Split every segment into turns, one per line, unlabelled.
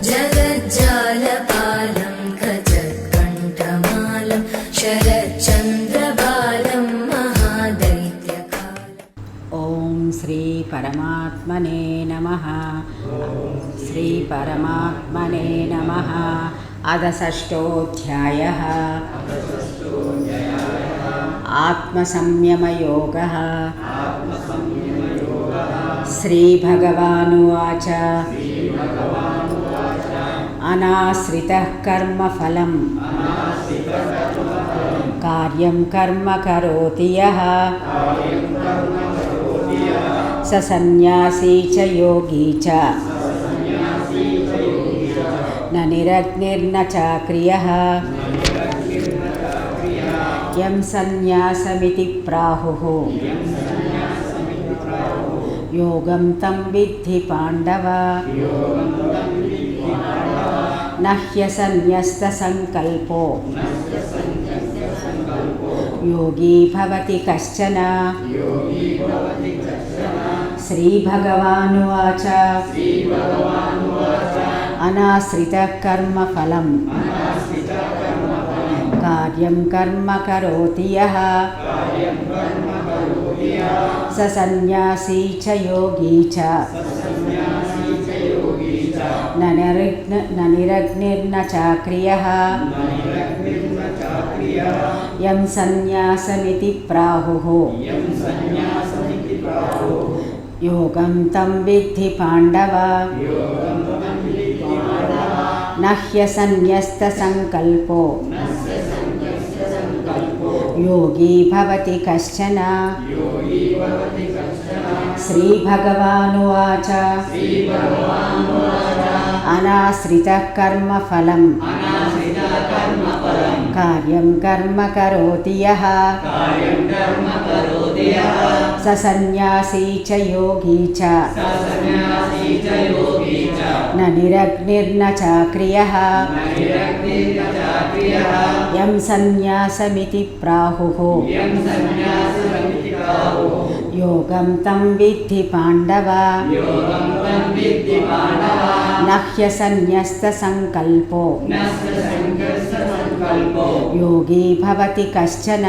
जगज्जालपालं खचत्कण्ठमालं शरच्चन्द्रबालं महादैत्यकालम्।
ॐ श्री परमात्मने नमः। श्री परमात्मने नमः। अथ षष्ठोऽध्यायः। आत्मसंयमयोगः। श्रीभगवानुवाच अनाश्रितः कर्मफलं कार्यं कर्म करोति यः स सन्न्यासी च योगी च न निरग्निर्न चाक्रियः यं सन्न्यासमिति प्राहुः योगं तं विद्धि पाण्डव न ह्यसन्न्यस्तसङ्कल्पो योगी भवति कश्चन। श्रीभगवानुवाच अनाश्रितः कर्मफलं कार्यं कर्म करोति यः स सन्न्यासी च योगी च न निरग्निर्न चाक्रियः यं सन्न्यासमिति प्राहुः योगं तं विद्धि पाण्डव न ह्यसन्न्यस्तसङ्कल्पो योगी भवति कश्चन। श्रीभगवानुवाच अनाश्रितः कर्मफलं कार्यं कर्म करोति यः स सन्न्यासी च योगी च न निरग्निर्न चाक्रियः यं सन्न्यासमिति प्राहुः योगं तं विद्धि पाण्डव न ह्यसन्न्यस्तसङ्कल्पो योगी भवति कश्चन।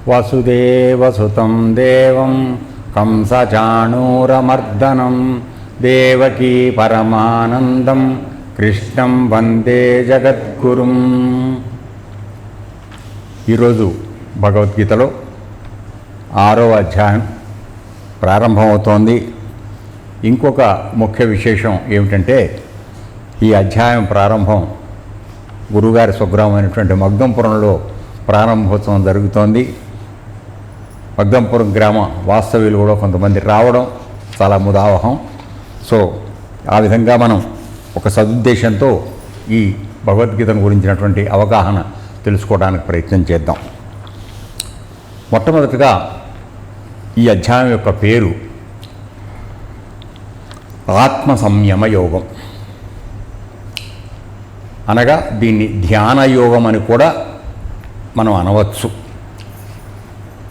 वसुदेवसुतं देवं कंसचाणूरमर्दनं देवकी परमानन्दं कृष्णं వందే జగద్గురుం। ఈరోజు భగవద్గీతలో 6వ అధ్యాయం ప్రారంభమవుతోంది. ఇంకొక ముఖ్య విశేషం ఏమిటంటే ఈ అధ్యాయం ప్రారంభం గురుగారి స్వగ్రామైనటువంటి మగ్దంపురంలో ప్రారంభోత్సవం జరుగుతోంది. మగ్దంపురం గ్రామ వాస్తవ్యులు కూడా కొంతమంది రావడం చాలా ముదావహం. సో ఆ విధంగా మనం ఒక సదుద్దేశంతో ఈ భగవద్గీతను గురించినటువంటి అవగాహన తెలుసుకోవడానికి ప్రయత్నం చేద్దాం. మొట్టమొదటిగా ఈ అధ్యాయం యొక్క పేరు ఆత్మ సంయమ యోగం అనగా దీన్ని ధ్యాన యోగం అని కూడా మనం అనవచ్చు.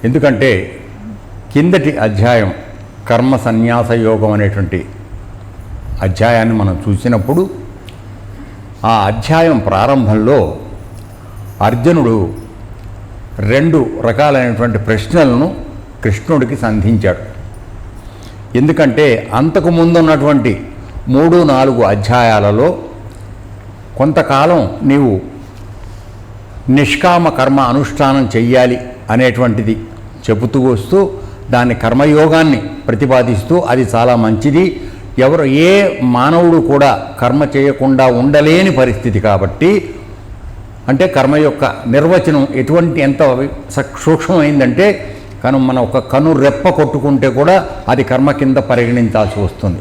ఎందుకంటే కిందటి అధ్యాయం కర్మ సన్యాస యోగం అనేటువంటి అధ్యాయాన్ని మనం చూసినప్పుడు ఆ అధ్యాయం ప్రారంభంలో అర్జునుడు 2 రకాలైనటువంటి ప్రశ్నలను కృష్ణుడికి సంధించాడు. ఎందుకంటే అంతకుముందు ఉన్నటువంటి 3-4 అధ్యాయాలలో కొంతకాలం నీవు నిష్కామ కర్మ అనుష్ఠానం చెయ్యాలి అనేటువంటిది చెబుతూ వస్తూ దాని కర్మయోగాన్ని ప్రతిపాదిస్తూ అది చాలా మంచిది, ఏ మానవుడు కూడా కర్మ చేయకుండా ఉండలేని పరిస్థితి కాబట్టి, అంటే కర్మ యొక్క నిర్వచనం ఎంత సూక్ష్మమైందంటే మనం ఒక కను రెప్ప కొట్టుకుంటే కూడా అది కర్మ కింద పరిగణించాల్సి వస్తుంది.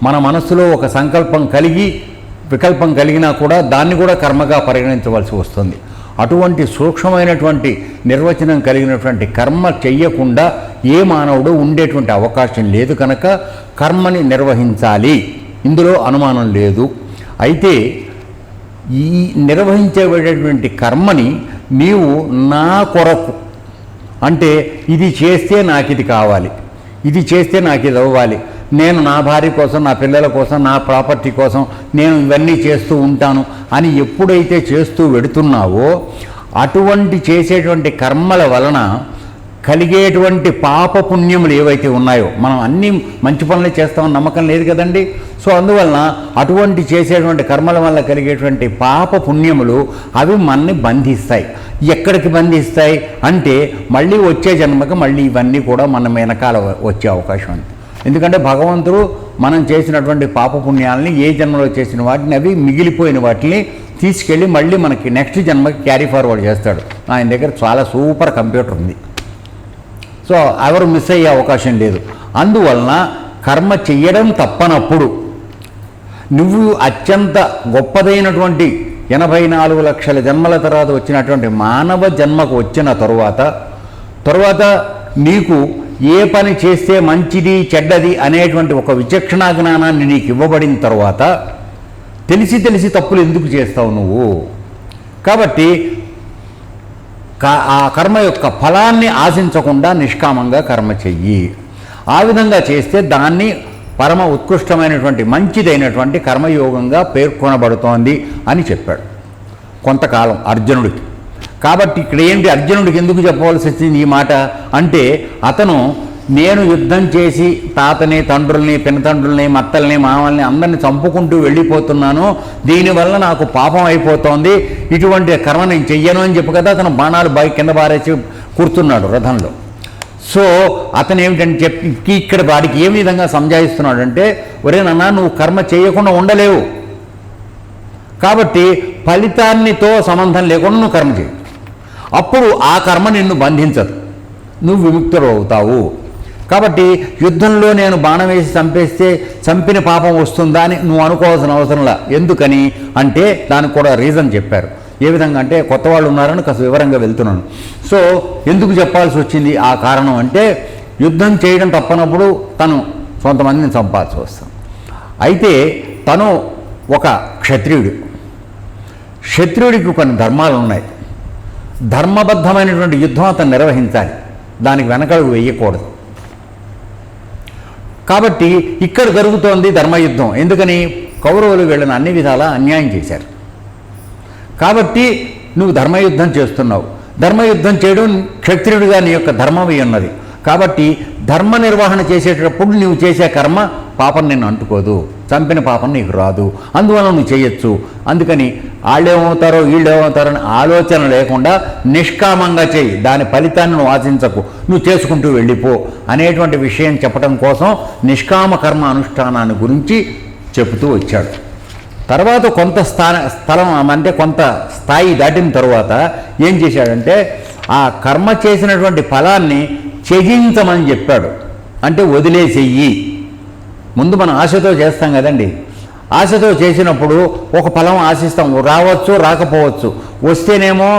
మన మనస్సులో ఒక సంకల్పం వికల్పం కలిగినా కూడా దాన్ని కూడా కర్మగా పరిగణించవలసి వస్తుంది. అటువంటి సూక్ష్మమైనటువంటి నిర్వచనం కలిగినటువంటి కర్మ చెయ్యకుండా ఏ మానవుడు ఉండేటువంటి అవకాశం లేదు కనుక కర్మని నిర్వహించాలి, ఇందులో అనుమానం లేదు. అయితే ఈ నిర్వహించబడేటువంటి కర్మని నీవు నా కొరకు, అంటే ఇది చేస్తే నాకు ఇది కావాలి, ఇది చేస్తే నాకు ఇది అవ్వాలి, నేను నా భార్య కోసం, నా పిల్లల కోసం, నా ప్రాపర్టీ కోసం నేను ఇవన్నీ చేస్తూ ఉంటాను అని ఎప్పుడైతే చేస్తూ వెడుతున్నావో అటువంటి చేసేటువంటి కర్మల వలన కలిగేటువంటి పాప పుణ్యములు ఏవైతే ఉన్నాయో, మనం అన్నీ మంచి పనులే చేస్తామని నమ్మకం లేదు కదండి. సో అందువలన అటువంటి చేసేటువంటి కర్మల వల్ల కలిగేటువంటి పాప పుణ్యములు అవి మనని బంధిస్తాయి. ఎక్కడికి బంధిస్తాయి అంటే మళ్ళీ వచ్చే జన్మకి మళ్ళీ ఇవన్నీ కూడా మన వెనకాల వచ్చే అవకాశం ఉంది. ఎందుకంటే భగవంతుడు మనం చేసినటువంటి పాప పుణ్యాలని, ఏ జన్మలో చేసిన వాటిని, అవి మిగిలిపోయిన వాటిని తీసుకెళ్ళి మళ్ళీ మనకి నెక్స్ట్ జన్మకి క్యారీ ఫార్వర్డ్ చేస్తాడు. ఆయన దగ్గర చాలా సూపర్ కంప్యూటర్ ఉంది. సో ఎవరు మిస్ అయ్యే అవకాశం లేదు. అందువలన కర్మ చెయ్యడం తప్పనప్పుడు నువ్వు అత్యంత గొప్పదైనటువంటి 84 లక్షల జన్మల తర్వాత వచ్చినటువంటి మానవ జన్మకు వచ్చిన తరువాత నీకు ఏ పని చేస్తే మంచిది చెడ్డది అనేటువంటి ఒక విచక్షణా జ్ఞానాన్ని నీకు ఇవ్వబడిన తర్వాత తెలిసి తప్పులు ఎందుకు చేస్తావు నువ్వు? కాబట్టి ఆ కర్మ యొక్క ఫలాన్ని ఆశించకుండా నిష్కామంగా కర్మ చెయ్యి. ఆ విధంగా చేస్తే దాన్ని పరమ ఉత్కృష్టమైనటువంటి మంచిదైనటువంటి కర్మయోగంగా పేర్కొనబడుతోంది అని చెప్పాడు కొంతకాలం అర్జునుడికి. కాబట్టి ఇక్కడ ఏంటి, అర్జునుడికి ఎందుకు చెప్పవలసి వచ్చింది ఈ మాట అంటే, అతను నేను యుద్ధం చేసి తాతని, తండ్రుల్ని, పినతండ్రుల్ని, మత్తల్ని, మామల్ని అందరిని చంపుకుంటూ వెళ్ళిపోతున్నాను, దీనివల్ల నాకు పాపం అయిపోతోంది, ఇటువంటి కర్మ నేను చెయ్యను అని చెప్పు కదా అతను బాణాలు కింద బారేసి కూర్చున్నాడు రథంలో. సో అతను ఏమిటని చెప్పి ఇక్కడ వాడికి ఏ విధంగా సంజాయిస్తున్నాడంటే, ఒరే నాన్న నువ్వు కర్మ చేయకుండా ఉండలేవు, కాబట్టి ఫలితాన్నితో సంబంధం లేకుండా నువ్వు కర్మ చేయి, అప్పుడు ఆ కర్మ నిన్ను బంధించదు, నువ్వు విముక్తుడు అవుతావు. కాబట్టి యుద్ధంలో నేను బాణం వేసి చంపేస్తే చంపిన పాపం వస్తుందా అని నువ్వు అనుకోవాల్సిన అవసరంలా. ఎందుకని అంటే దానికి కూడా రీజన్ చెప్పారు. ఏ విధంగా అంటే, కొత్త వాళ్ళు ఉన్నారని కాస్త వివరంగా వెళ్తున్నాను. సో ఎందుకు చెప్పాల్సి వచ్చింది ఆ కారణం అంటే, యుద్ధం చేయడం తప్పనప్పుడు తను కొంతమందిని చంపాల్సి వస్తుంది. అయితే తను ఒక క్షత్రియుడికి కొన్ని ధర్మాలు ఉన్నాయి. ధర్మబద్ధమైనటువంటి యుద్ధం అతను నిర్వహించాలి, దానికి వెనకడుగు వేయకూడదు. కాబట్టి ఇక్కడ జరుగుతోంది ధర్మయుద్ధం. ఎందుకని? కౌరవులు వీళ్ళని అన్ని విధాలా అన్యాయం చేశారు. కాబట్టి నువ్వు ధర్మయుద్ధం చేస్తున్నావు. ధర్మయుద్ధం చేయడం క్షత్రియుడిగా నీ యొక్క ధర్మమే ఉన్నది. కాబట్టి ధర్మ నిర్వహణ చేసేటప్పుడు నువ్వు చేసే కర్మ పాపం నిన్ను అంటుకోదు, చంపిన పాపం నీకు రాదు, అందువల్ల నువ్వు చేయొచ్చు. అందుకని వాళ్ళేమవుతారో వీళ్ళేమవుతారో అని ఆలోచన లేకుండా నిష్కామంగా చేయి, దాని ఫలితాన్ని నువ్వు ఆశించకు, నువ్వు చేసుకుంటూ వెళ్ళిపో అనేటువంటి విషయం చెప్పడం కోసం నిష్కామ కర్మ అనుష్ఠానాన్ని గురించి చెబుతూ వచ్చాడు. తర్వాత కొంత స్థలం అంటే కొంత స్థాయి దాటిన తర్వాత ఏం చేశాడంటే, ఆ కర్మ చేసినటువంటి ఫలాన్ని త్యజించమని చెప్పాడు. అంటే వదిలేసేయి. ముందు మనం ఆశతో చేస్తాం కదండి, ఆశతో చేసినప్పుడు ఒక ఫలం ఆశిస్తాం, రావచ్చు రాకపోవచ్చు. వస్తేనేమో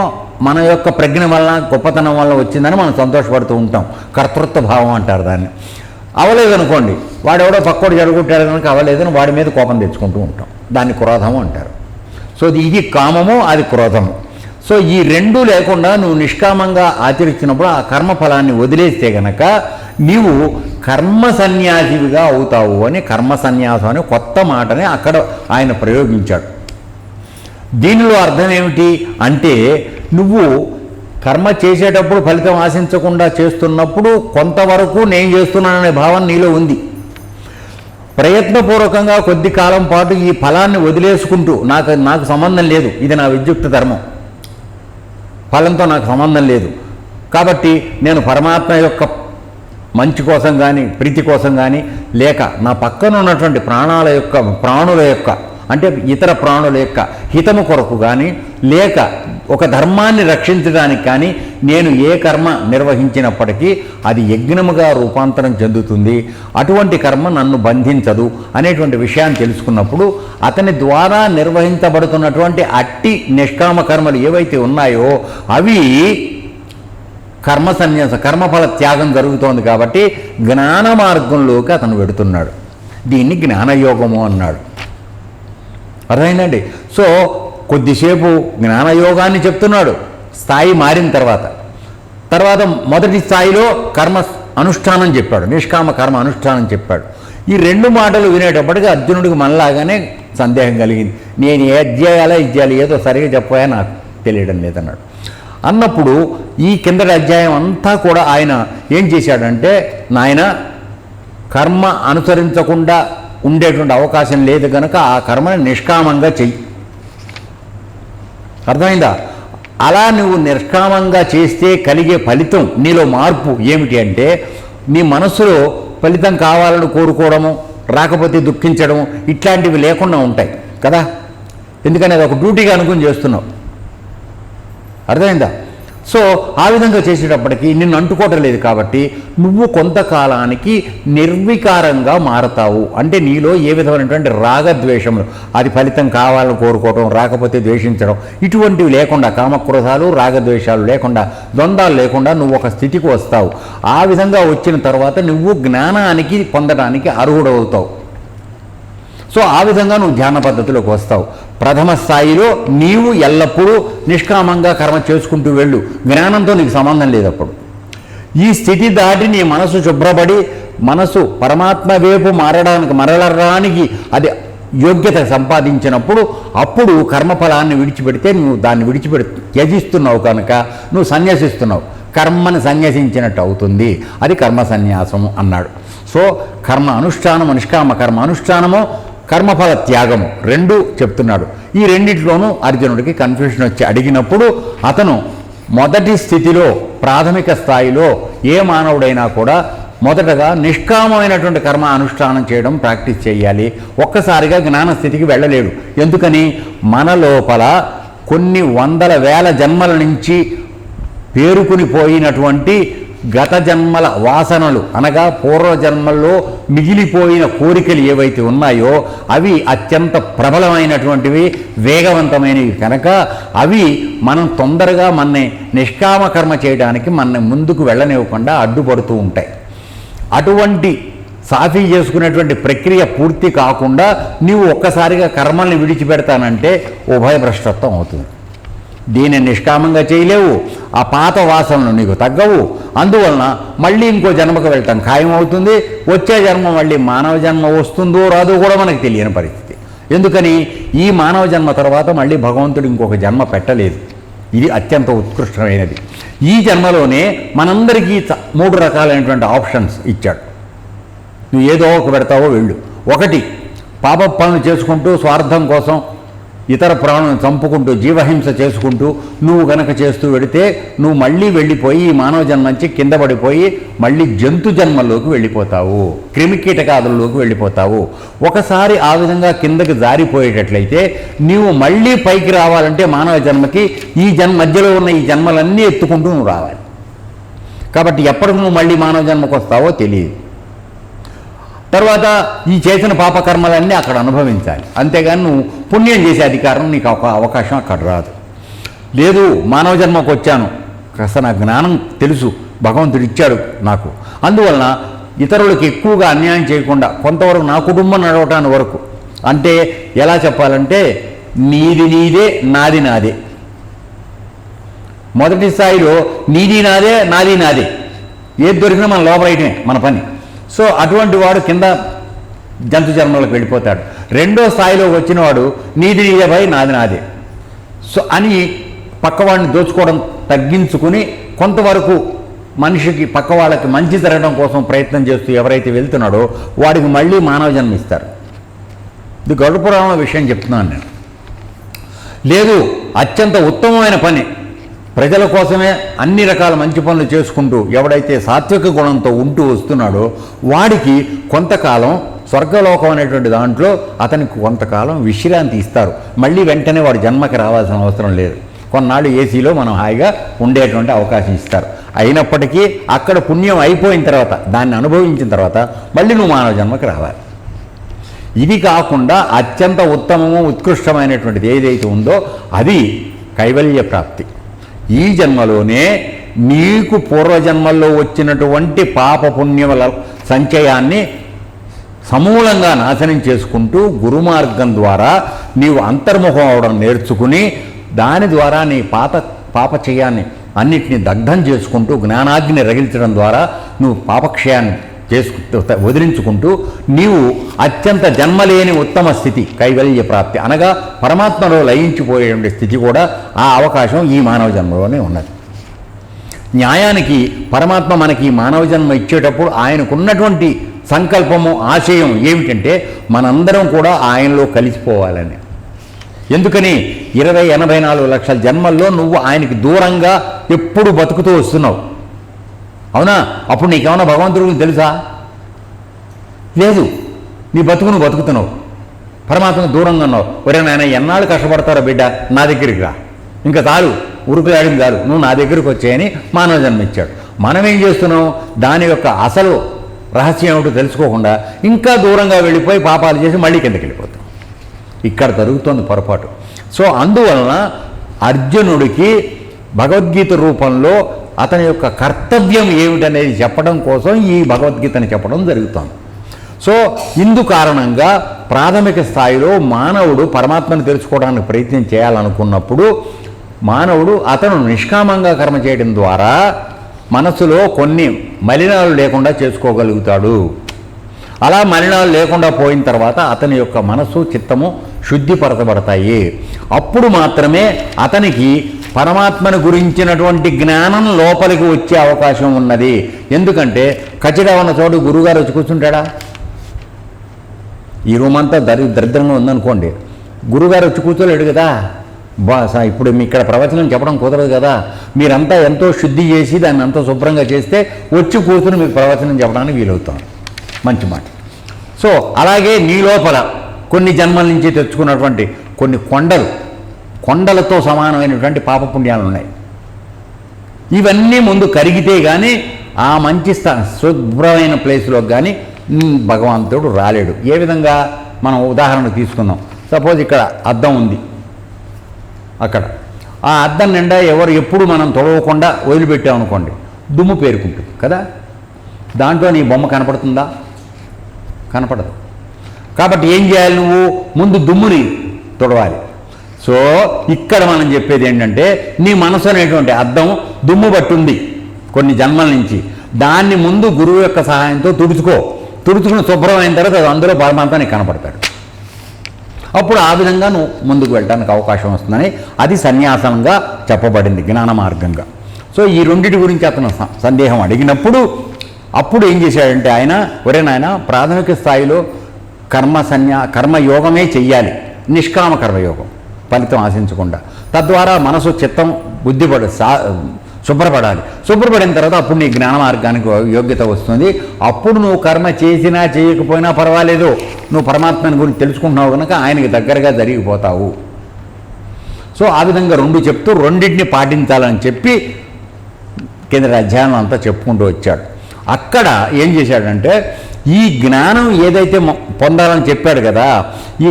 మన యొక్క ప్రజ్ఞ వల్ల గొప్పతనం వల్ల వచ్చిందని మనం సంతోషపడుతూ ఉంటాం, కర్తృత్వ భావం అంటారు దాన్ని. అవలేదనుకోండి, వాడెవడో పక్కోడు జరుగుతాడు కనుక అవలేదని వాడి మీద కోపం తెచ్చుకుంటూ ఉంటాం, దాన్ని క్రోధము అంటారు. సో ఇది కామము, అది క్రోధము. సో ఈ రెండూ లేకుండా నువ్వు నిష్కామంగా ఆచరించినప్పుడు ఆ కర్మఫలాన్ని వదిలేస్తే గనక నీవు కర్మ సన్యాసివిగా అవుతావు అని, కర్మ సన్యాసం అనే కొత్త మాటని అక్కడ ఆయన ప్రయోగించాడు. దీనిలో అర్థం ఏమిటి అంటే, నువ్వు కర్మ చేసేటప్పుడు ఫలితం ఆశించకుండా చేస్తున్నప్పుడు కొంతవరకు నేను చేస్తున్నాననే భావన నీలో ఉంది. ప్రయత్నపూర్వకంగా కొద్ది కాలం పాటు ఈ ఫలాన్ని వదిలేసుకుంటూ నాకు సంబంధం లేదు, ఇది నా విద్యుక్త ధర్మం, ఫలంతో నాకు సంబంధం లేదు, కాబట్టి నేను పరమాత్మ యొక్క మంచి కోసం కానీ ప్రీతి కోసం కానీ, లేక నా పక్కన ఉన్నటువంటి ప్రాణుల యొక్క అంటే ఇతర ప్రాణుల యొక్క హితము కొరకు కానీ, లేక ఒక ధర్మాన్ని రక్షించడానికి కానీ నేను ఏ కర్మ నిర్వహించినప్పటికీ అది యజ్ఞముగా రూపాంతరం చెందుతుంది, అటువంటి కర్మ నన్ను బంధించదు అనేటువంటి విషయాన్ని తెలుసుకున్నప్పుడు అతని ద్వారా నిర్వహించబడుతున్నటువంటి అట్టి నిష్కామ కర్మలు ఏవైతే ఉన్నాయో అవి కర్మ సన్యాస, కర్మఫల త్యాగం జరుగుతోంది. కాబట్టి జ్ఞాన మార్గంలోకి అతను వెడుతున్నాడు. దీన్ని జ్ఞానయోగము అన్నాడు. అర్థమైందండి. సో కొద్దిసేపు జ్ఞానయోగాన్ని చెప్తున్నాడు స్థాయి మారిన తర్వాత మొదటి స్థాయిలో కర్మ అనుష్ఠానం చెప్పాడు, నిష్కామ కర్మ అనుష్ఠానం చెప్పాడు. ఈ రెండు మాటలు వినేటప్పటికీ అర్జునుడికి మనలాగానే సందేహం కలిగింది. నేను ఏ అధ్యాయాలా ఇచ్చేయాలి, ఏదో సరిగా చెప్పాయా నాకు తెలియడం లేదన్నాడు. అన్నప్పుడు ఈ కిందటి అధ్యాయం అంతా కూడా ఆయన ఏం చేశాడంటే, నాయన కర్మ అనుసరించకుండా ఉండేటువంటి అవకాశం లేదు కనుక ఆ కర్మని నిష్కామంగా చెయ్యి. అర్థమైందా? అలా నువ్వు నిష్కామంగా చేస్తే కలిగే ఫలితం, నీలో మార్పు ఏమిటి అంటే, నీ మనస్సులో ఫలితం కావాలని కోరుకోవడము, రాకపోతే దుఃఖించడము, ఇట్లాంటివి లేకుండా ఉంటాయి కదా. ఎందుకని అది ఒక డ్యూటీగా అనుకుని చేస్తున్నావు. అర్థమైందా? సో ఆ విధంగా చేసేటప్పటికి నిన్ను అంటుకోవటం లేదు కాబట్టి నువ్వు కొంతకాలానికి నిర్వికారంగా మారతావు. అంటే నీలో ఏ విధమైనటువంటి రాగద్వేషములు, అది ఫలితం కావాలని కోరుకోవటం, రాకపోతే ద్వేషించడం, ఇటువంటివి లేకుండా, కామక్రోధాలు రాగద్వేషాలు లేకుండా, ద్వంద్వాలు లేకుండా నువ్వు ఒక స్థితికి వస్తావు. ఆ విధంగా వచ్చిన తర్వాత నువ్వు జ్ఞానానికి పొందడానికి అర్హుడవుతావు. సో ఆ విధంగా నువ్వు ధ్యాన పద్ధతిలోకి వస్తావు. ప్రథమ స్థాయిలో నీవు ఎల్లప్పుడూ నిష్కామంగా కర్మ చేసుకుంటూ వెళ్ళు, జ్ఞానంతో నీకు సంబంధం లేదు. అప్పుడు ఈ స్థితి దాటి నీ మనసు శుభ్రపడి మనసు పరమాత్మ వైపు మరలడానికి అది యోగ్యత సంపాదించినప్పుడు అప్పుడు కర్మఫలాన్ని విడిచిపెడితే నువ్వు దాన్ని త్యజిస్తున్నావు కనుక నువ్వు సన్యసిస్తున్నావు, కర్మని సన్యసించినట్టు అవుతుంది. అది కర్మ సన్యాసము అన్నాడు. సో కర్మ అనుష్ఠానము, నిష్కామ కర్మ అనుష్ఠానము, కర్మఫల త్యాగము రెండూ చెప్తున్నాడు. ఈ రెండిట్లోనూ అర్జునుడికి కన్ఫ్యూషన్ వచ్చి అడిగినప్పుడు అతను మొదటి స్థితిలో, ప్రాథమిక స్థాయిలో ఏ మానవుడైనా కూడా మొదటగా నిష్కామమైనటువంటి కర్మ అనుష్ఠానం చేయడం ప్రాక్టీస్ చేయాలి. ఒక్కసారిగా జ్ఞానస్థితికి వెళ్ళలేడు. ఎందుకని? మన లోపల కొన్ని వందల వేల జన్మల నుంచి పేరుకుని పోయినటువంటి గత జన్మల వాసనలు, అనగా పూర్వజన్మల్లో మిగిలిపోయిన కోరికలు ఏవైతే ఉన్నాయో అవి అత్యంత ప్రబలమైనటువంటివి, వేగవంతమైనవి కనుక అవి మనం తొందరగా మనని నిష్కామ కర్మ చేయడానికి మన ముందుకు వెళ్ళనివ్వకుండా అడ్డుపడుతూ ఉంటాయి. అటువంటి సాఫీ చేసుకునేటువంటి ప్రక్రియ పూర్తి కాకుండా నీవు ఒక్కసారిగా కర్మల్ని విడిచిపెడతానంటే ఉభయభ్రష్టత్వం అవుతుంది. దీన్ని నిష్కామంగా చేయలేవు, ఆ పాత వాసనలు నీకు తగ్గవు. అందువలన మళ్ళీ ఇంకో జన్మకు వెళ్తాం ఖాయమవుతుంది. వచ్చే జన్మ మళ్ళీ మానవ జన్మ వస్తుందో రాదో కూడా మనకు తెలియని పరిస్థితి. ఎందుకని? ఈ మానవ జన్మ తర్వాత మళ్ళీ భగవంతుడు ఇంకొక జన్మ పెట్టలేదు. ఇది అత్యంత ఉత్కృష్టమైనది. ఈ జన్మలోనే మనందరికీ 3 రకాలైనటువంటి ఆప్షన్స్ ఇచ్చాడు. నువ్వు ఏదో ఒక పెడతావో వెళ్ళు. ఒకటి, పాప పనులు చేసుకుంటూ స్వార్థం కోసం ఇతర ప్రాణులను చంపుకుంటూ జీవహింస చేసుకుంటూ నువ్వు గనక చేస్తూ వెడితే నువ్వు మళ్ళీ వెళ్ళిపోయి ఈ మానవ జన్మ నుంచి కింద పడిపోయి మళ్ళీ జంతు జన్మల్లోకి వెళ్ళిపోతావు, క్రిమికీటకాదుల్లోకి వెళ్ళిపోతావు. ఒకసారి ఆ విధంగా కిందకి జారిపోయేటట్లయితే నీవు మళ్ళీ పైకి రావాలంటే మానవ జన్మకి ఈ మధ్యలో ఉన్న ఈ జన్మలన్నీ ఎత్తుకుంటూ నువ్వు రావాలి. కాబట్టి ఎప్పటికి నువ్వు మళ్ళీ మానవ జన్మకు వస్తావో తెలియదు. తర్వాత ఈ చేసిన పాపకర్మలన్నీ అక్కడ అనుభవించాలి. అంతేగాని నువ్వు పుణ్యం చేసే అధికారం నీకు అవకాశం అక్కడ రాదు. లేదు, మానవ జన్మకు వచ్చాను, కాస్త నా జ్ఞానం తెలుసు, భగవంతుడు ఇచ్చాడు నాకు, అందువలన ఇతరులకు ఎక్కువగా అన్యాయం చేయకుండా కొంతవరకు నా కుటుంబం నడవటానికి వరకు, అంటే ఎలా చెప్పాలంటే నీది నీదే, నాది నాదే. మొదటి స్థాయిలో నీది నాదే, నాది నాదే, ఏది దొరికినా మన లోపలైతే మన పని. సో అటువంటి వాడు కింద జంతు జన్మలకు వెళ్ళిపోతాడు. రెండో స్థాయిలో వచ్చినవాడు నీది నీదేపై నాది నాదే సో అని పక్కవాడిని దోచుకోవడం తగ్గించుకుని కొంతవరకు మనిషికి పక్క వాళ్ళకి మంచి జరగడం కోసం ప్రయత్నం చేస్తూ ఎవరైతే వెళ్తున్నాడో వాడికి మళ్ళీ మానవ జన్మ ఇస్తారు. ఇది గరుడ పురాణంలో విషయం చెప్తున్నాను నేను. లేదు, అత్యంత ఉత్తమమైన పని, ప్రజల కోసమే అన్ని రకాల మంచి పనులు చేసుకుంటూ ఎవడైతే సాత్విక గుణంతో ఉంటూ వస్తున్నాడో వాడికి కొంతకాలం స్వర్గలోకం అనేటువంటి దాంట్లో అతనికి కొంతకాలం విశ్రాంతి ఇస్తారు. మళ్ళీ వెంటనే వాడు జన్మకి రావాల్సిన అవసరం లేదు. కొన్నాళ్ళు ఏసీలో మనం హాయిగా ఉండేటువంటి అవకాశం ఇస్తారు. అయినప్పటికీ అక్కడ పుణ్యం అయిపోయిన తర్వాత, దాన్ని అనుభవించిన తర్వాత మళ్ళీ నువ్వు మానవ జన్మకి రావాలి. ఇది కాకుండా అత్యంత ఉత్తమము ఉత్కృష్టమైనటువంటిది ఏదైతే ఉందో అది కైవల్య ప్రాప్తి. ఈ జన్మలోనే నీకు పూర్వజన్మల్లో వచ్చినటువంటి పాపపుణ్యముల సంచయాన్ని సమూలంగా నాశనం చేసుకుంటూ గురుమార్గం ద్వారా నీవు అంతర్ముఖం అవడం నేర్చుకుని దాని ద్వారా నీ పాపచయాన్ని అన్నిటినీ దగ్ధం చేసుకుంటూ జ్ఞానాగ్ని రగిల్చడం ద్వారా నువ్వు పాపక్షయాన్ని వదిలించుకుంటూ నీవు అత్యంత జన్మలేని ఉత్తమ స్థితి కైవల్య ప్రాప్తి అనగా పరమాత్మలో లయించిపోయే స్థితి కూడా ఆ అవకాశం ఈ మానవ జన్మలోనే ఉన్నది. న్యాయానికి పరమాత్మ మనకి మానవ జన్మ ఇచ్చేటప్పుడు ఆయనకున్నటువంటి సంకల్పము ఆశయం ఏమిటంటే మనందరం కూడా ఆయనలో కలిసిపోవాలని. ఎందుకని 20-84 లక్షల జన్మల్లో నువ్వు ఆయనకి దూరంగా ఎప్పుడు బతుకుతూ వస్తున్నావు, అవునా? అప్పుడు నీకేమన్నా భగవంతుడి గురించి తెలుసా? లేదు. నీ బతుకును బతుకుతున్నావు, పరమాత్మకు దూరంగా ఉన్నావు. ఒరే నాయన ఎన్నాళ్ళు కష్టపడతారో బిడ్డ, నా దగ్గరికి రా, ఇంకా చాలు, ఉరుకులాడింది చాలు, నువ్వు నా దగ్గరికి వచ్చాయని మానవ జన్మ ఇచ్చాడు. మనం ఏం చేస్తున్నాం? దాని యొక్క అసలు రహస్యం ఏమిటో తెలుసుకోకుండా ఇంకా దూరంగా వెళ్ళిపోయి పాపాలు చేసి మళ్ళీ కిందకి వెళ్ళిపోతాం. ఇక్కడ జరుగుతోంది పొరపాటు. సో అందువలన అర్జునుడికి భగవద్గీత రూపంలో అతని యొక్క కర్తవ్యం ఏమిటనేది చెప్పడం కోసం ఈ భగవద్గీతని చెప్పడం జరుగుతోంది. సో ఇందు కారణంగా ప్రాథమిక స్థాయిలో మానవుడు పరమాత్మను తెలుసుకోవడానికి ప్రయత్నం చేయాలనుకున్నప్పుడు అతను నిష్కామంగా కర్మ చేయడం ద్వారా మనసులో కొన్ని మలినాలు లేకుండా చేసుకోగలుగుతాడు. అలా మలినాలు లేకుండా పోయిన తర్వాత అతని యొక్క మనసు చిత్తము శుద్ధిపరచబడతాయి. అప్పుడు మాత్రమే అతనికి పరమాత్మను గురించినటువంటి జ్ఞానం లోపలికి వచ్చే అవకాశం ఉన్నది. ఎందుకంటే కచ్చిగా ఉన్న చోటు గురువుగారు వచ్చి కూర్చుంటాడా? ఈ రూమ్ అంతా దరిద్రంగా ఉందనుకోండి, గురువుగారు వచ్చి కూర్చోలేడు కదా. ఇప్పుడు మీ ఇక్కడ ప్రవచనం చెప్పడం కుదరదు కదా. మీరంతా ఎంతో శుద్ధి చేసి దాన్ని అంతా శుభ్రంగా చేస్తే వచ్చి కూర్చుని మీకు ప్రవచనం చెప్పడానికి వీలవుతాం. మంచి మాట. సో అలాగే నీ లోపల కొన్ని జన్మల నుంచి తెచ్చుకున్నటువంటి కొన్ని కొండలతో సమానమైనటువంటి పాపపుణ్యాలు ఉన్నాయి. ఇవన్నీ ముందు కరిగితే కానీ ఆ మంచి శుభ్రమైన ప్లేస్లోకి కానీ భగవంతుడు రాలేడు. ఏ విధంగా మనం ఉదాహరణ తీసుకుందాం. సపోజ్ ఇక్కడ అద్దం ఉంది, అక్కడ ఆ అద్దం నిండా ఎప్పుడు మనం తొడవకుండా వదిలిపెట్టామనుకోండి, దుమ్ము పేరుకుంటుంది కదా. దాంట్లో నీ బొమ్మ కనపడుతుందా? కనపడదు. కాబట్టి ఏం చేయాలి? నువ్వు ముందు దుమ్ముని తొడవాలి. సో ఇక్కడ మనం చెప్పేది ఏంటంటే నీ మనసు అనేటువంటి అద్దం దుమ్ము పట్టుంది కొన్ని జన్మల నుంచి, దాన్ని ముందు గురువు యొక్క సహాయంతో తుడుచుకుని శుభ్రమైన తర్వాత అందులో పరమాత్మ నీకు కనపడతాడు. అప్పుడు ఆ విధంగా నువ్వు ముందుకు వెళ్ళడానికి అవకాశం వస్తుందని అది సన్యాసంగా చెప్పబడింది, జ్ఞాన మార్గంగా. సో ఈ రెండింటి గురించి అతను సందేహం అడిగినప్పుడు అప్పుడు ఏం చేశాడంటే నాయన ప్రాథమిక స్థాయిలో కర్మయోగమే చెయ్యాలి, నిష్కామ కర్మయోగం, ఫలితం ఆశించకుండా. తద్వారా మనసు చిత్తం బుద్ధి శుభ్రపడాలి. శుభ్రపడిన తర్వాత అప్పుడు నీ జ్ఞాన మార్గానికి యోగ్యత వస్తుంది. అప్పుడు నువ్వు కర్మ చేసినా చేయకపోయినా పర్వాలేదు, నువ్వు పరమాత్మని గురించి తెలుసుకుంటున్నావు కనుక ఆయనకి దగ్గరగా జరిగిపోతావు. సో ఆ విధంగా రెండు చెప్తూ రెండింటిని పాటించాలని చెప్పి కేంద్ర అధ్యాయం అంతా చెప్పుకుంటూ వచ్చాడు. అక్కడ ఏం చేశాడంటే ఈ జ్ఞానం ఏదైతే పొందాలని చెప్పాడు కదా, ఈ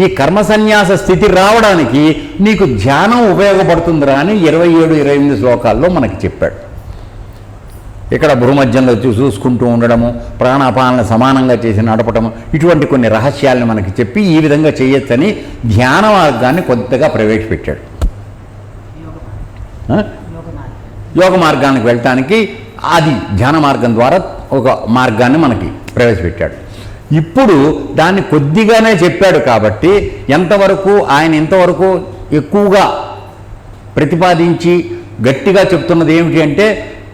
ఈ కర్మ సన్యాస స్థితి రావడానికి నీకు ధ్యానం ఉపయోగపడుతుందిరా అని 27-28 శ్లోకాల్లో మనకి చెప్పాడు. ఇక్కడ భూమధ్యంలో చూసుకుంటూ ఉండడము, ప్రాణాపానాలను సమానంగా చేసి నడపడము, ఇటువంటి కొన్ని రహస్యాలను మనకి చెప్పి ఈ విధంగా చేయొచ్చని ధ్యాన మార్గాన్ని కొద్దిగా ప్రవేశపెట్టాడు. యోగ మార్గానికి వెళ్ళటానికి అది ధ్యాన మార్గం ద్వారా ఒక మార్గాన్ని మనకి ప్రవేశపెట్టాడు. ఇప్పుడు దాన్ని కొద్దిగానే చెప్పాడు కాబట్టి ఆయన ఇంతవరకు ఎక్కువగా ప్రతిపాదించి గట్టిగా చెప్తున్నది ఏమిటి అంటే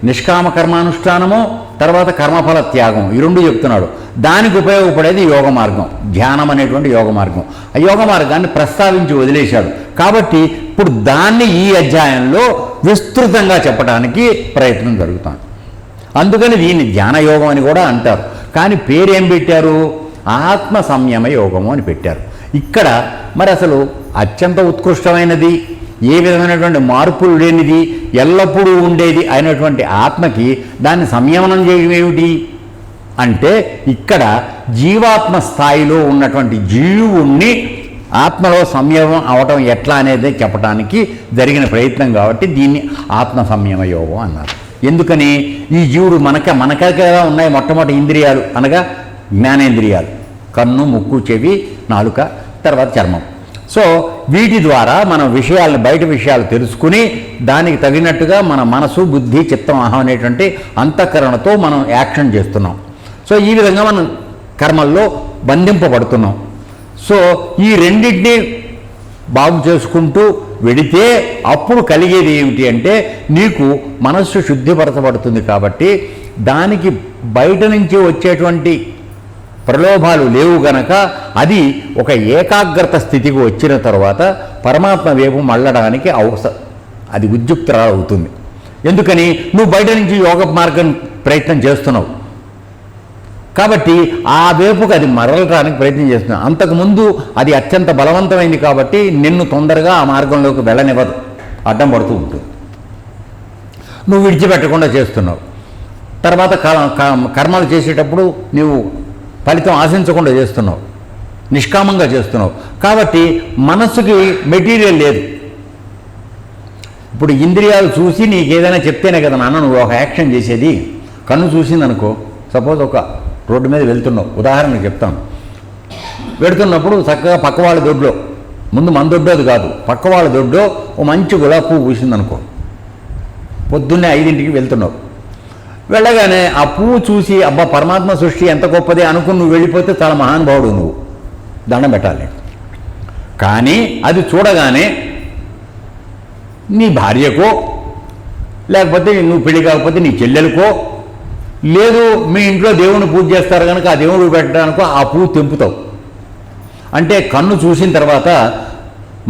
నిష్కామ కర్మానుష్ఠానము, తర్వాత కర్మఫల త్యాగం, ఈ రెండు చెప్తున్నాడు. దానికి ఉపయోగపడేది యోగ మార్గం, ధ్యానం అనేటువంటి యోగ మార్గం. ఆ యోగ మార్గాన్ని ప్రస్తావించి వదిలేశాడు. కాబట్టి ఇప్పుడు దాన్ని ఈ అధ్యాయంలో విస్తృతంగా చెప్పడానికి ప్రయత్నం జరుగుతుంది. అందుకని దీన్ని ధ్యానయోగం అని కూడా అంటారు. కానీ పేరేం పెట్టారు? ఆత్మ సంయమ యోగము అని పెట్టారు. ఇక్కడ మరి అసలు అత్యంత ఉత్కృష్టమైనది, ఏ విధమైనటువంటి మార్పులు లేనిది, ఎల్లప్పుడూ ఉండేది అయినటువంటి ఆత్మకి దాన్ని సంయమనం చేయడం ఏమిటి అంటే ఇక్కడ జీవాత్మ స్థాయిలో ఉన్నటువంటి జీవుణ్ణి ఆత్మలో సంయమం అవటం ఎట్లా అనేది చెప్పడానికి జరిగిన ప్రయత్నం కాబట్టి దీన్ని ఆత్మ సంయమ యోగం అన్నారు. ఎందుకని? ఈ జీవుడు మనకే ఉన్నాయి మొట్టమొదటి ఇంద్రియాలు అనగా జ్ఞానేంద్రియాలు, కన్ను, ముక్కు, చెవి, నాలుక, తర్వాత చర్మం. సో వీటి ద్వారా మనం విషయాలను, బయట విషయాలు తెలుసుకుని దానికి తగినట్టుగా మన మనసు, బుద్ధి, చిత్తం, అహం అనేటువంటి అంతఃకరణతో మనం యాక్షన్ చేస్తున్నాం. సో ఈ విధంగా మనం కర్మల్లో బంధింపబడుతున్నాం. సో ఈ రెండింటినీ బాగు చేసుకుంటూ వెడితే అప్పుడు కలిగేది ఏమిటి అంటే నీకు మనస్సు శుద్ధిపరచబడుతుంది. కాబట్టి దానికి బయట నుంచి వచ్చేటువంటి ప్రలోభాలు లేవు గనక అది ఒక ఏకాగ్రత స్థితికి వచ్చిన తర్వాత పరమాత్మ వైపు మళ్ళడానికి అది ఉద్యుక్తురాలవుతుంది. ఎందుకని నువ్వు బయట నుంచి యోగ మార్గం ప్రయత్నం చేస్తున్నావు కాబట్టి ఆ వైపుకు అది మరలడానికి ప్రయత్నం చేస్తున్నావు. అంతకుముందు అది అత్యంత బలవంతమైంది కాబట్టి నిన్ను తొందరగా ఆ మార్గంలోకి వెళ్ళనివ్వదు, అడ్డం పడుతూ ఉంటుంది. నువ్వు విడిచిపెట్టకుండా చేస్తున్నావు. తర్వాత కర్మలు చేసేటప్పుడు నువ్వు ఫలితం ఆశించకుండా చేస్తున్నావు, నిష్కామంగా చేస్తున్నావు. కాబట్టి మనస్సుకి మెటీరియల్ లేదు. ఇప్పుడు ఇంద్రియాలు చూసి నీకు ఏదైనా చెప్తేనే కదా నాన్న నువ్వు ఒక యాక్షన్ చేసేది. కన్ను చూసిందనుకో, సపోజ్ ఒక రోడ్డు మీద వెళ్తున్నావు, ఉదాహరణకు చెప్తాను. వెళుతున్నప్పుడు చక్కగా పక్క వాళ్ళ దొడ్లో, ముందు మన దొడ్డు అది కాదు, పక్క వాళ్ళ దొడ్లో ఓ మంచి గులాబీ పువ్వు పూసిందనుకో, పొద్దున్నే 5ంటికి వెళ్తున్నావు. వెళ్ళగానే ఆ పువ్వు చూసి అబ్బా పరమాత్మ సృష్టి ఎంత గొప్పది అనుకుని నువ్వు వెళ్ళిపోతే చాలా మహానుభావుడు, నువ్వు దండం పెట్టాలి. కానీ అది చూడగానే నీ భార్యకో, లేకపోతే నువ్వు పెళ్లి కాకపోతే నీ చెల్లెలకో, లేదు మీ ఇంట్లో దేవుని పూజ చేస్తారు కనుక ఆ దేవుడు పెట్టడానికో ఆ పువ్వు తెంపుతావు. అంటే కన్ను చూసిన తర్వాత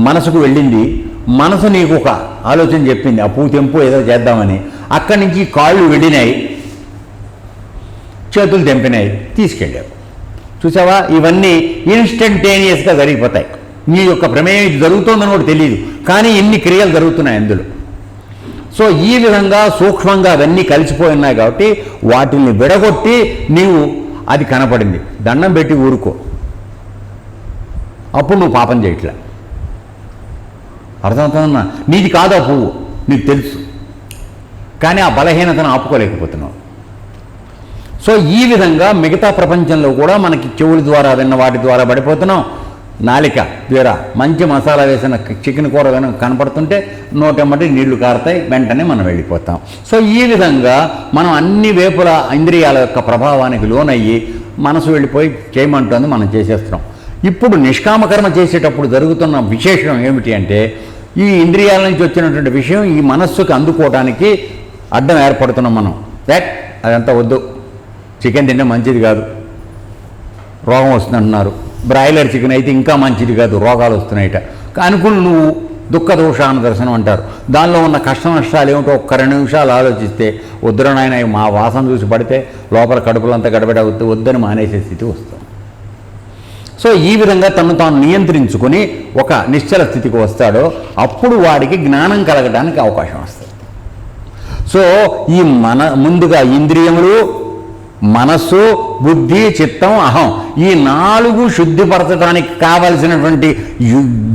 మనసుకు వెళ్ళింది, మనసు నీకు ఒక ఆలోచన చెప్పింది ఆ పువ్వు తెంపు ఏదో చేద్దామని. అక్కడి నుంచి కాళ్ళు వెళ్ళినాయి, చేతులు తెంపినాయి, తీసుకెళ్ళావు. చూసావా, ఇవన్నీ ఇన్స్టంటేనియస్గా జరిగిపోతాయి. నీ యొక్క ప్రమేయం ఇది జరుగుతుందని కూడా తెలియదు, కానీ ఇన్ని క్రియలు జరుగుతున్నాయి అందులో. సో ఈ విధంగా సూక్ష్మంగా అవన్నీ కలిసిపోయి ఉన్నాయి కాబట్టి వాటిని విడగొట్టి నీవు అది కనపడింది దండం పెట్టి ఊరుకో, అప్పుడు నువ్వు పాపం చేయట్లే. అర్థమవుతుందన్నా? నీది కాదు ఆ పువ్వు, నీకు తెలుసు, కానీ ఆ బలహీనతను ఆపుకోలేకపోతున్నావు. సో ఈ విధంగా మిగతా ప్రపంచంలో కూడా మనకి చెవుల ద్వారా విన్న వాటి ద్వారా పడిపోతున్నాం. నాలిక ద్వారా మంచి మసాలా వేసిన చికెన్ కూర కనపడుతుంటే నోటెమ్మటి నీళ్లు కారుతాయి, వెంటనే మనం వెళ్ళిపోతాం. సో ఈ విధంగా మనం అన్ని వేపుల ఇంద్రియాల యొక్క ప్రభావానికి లోనయ్యి మనసు వెళ్ళిపోయి చేయమంటుంది, మనం చేసేస్తున్నాం. ఇప్పుడు నిష్కామకర్మ చేసేటప్పుడు జరుగుతున్న విశేషం ఏమిటి అంటే ఈ ఇంద్రియాల నుంచి వచ్చినటువంటి విషయం ఈ మనస్సుకు అందుకోవడానికి అడ్డం ఏర్పడుతున్నాం మనం. అదంతా వద్దు, చికెన్ తింటే మంచిది కాదు, రోగం వస్తుందంటున్నారు. బ్రాయిలర్ చికెన్ అయితే ఇంకా మంచిది కాదు, రోగాలు వస్తున్నాయిట అనుకుని నువ్వు దుఃఖ దోషాన దర్శనం అంటారు. దానిలో ఉన్న కష్ట నష్టాలు ఏమిటో ఒక్క 2 నిమిషాలు ఆలోచిస్తే వద్దున నాయన మా వాసన చూసి పడితే లోపల కడుపులంతా గడబడ వద్దని మానేసే స్థితి వస్తుంది. సో ఈ విధంగా తను తాను నియంత్రించుకొని ఒక నిశ్చల స్థితికి వస్తాడో అప్పుడు వాడికి జ్ఞానం కలగడానికి అవకాశం వస్తుంది. సో ఈ ముందుగా ఇంద్రియములు, మనస్సు, బుద్ధి, చిత్తం, అహం ఈ 4 శుద్ధిపరచడానికి కావలసినటువంటి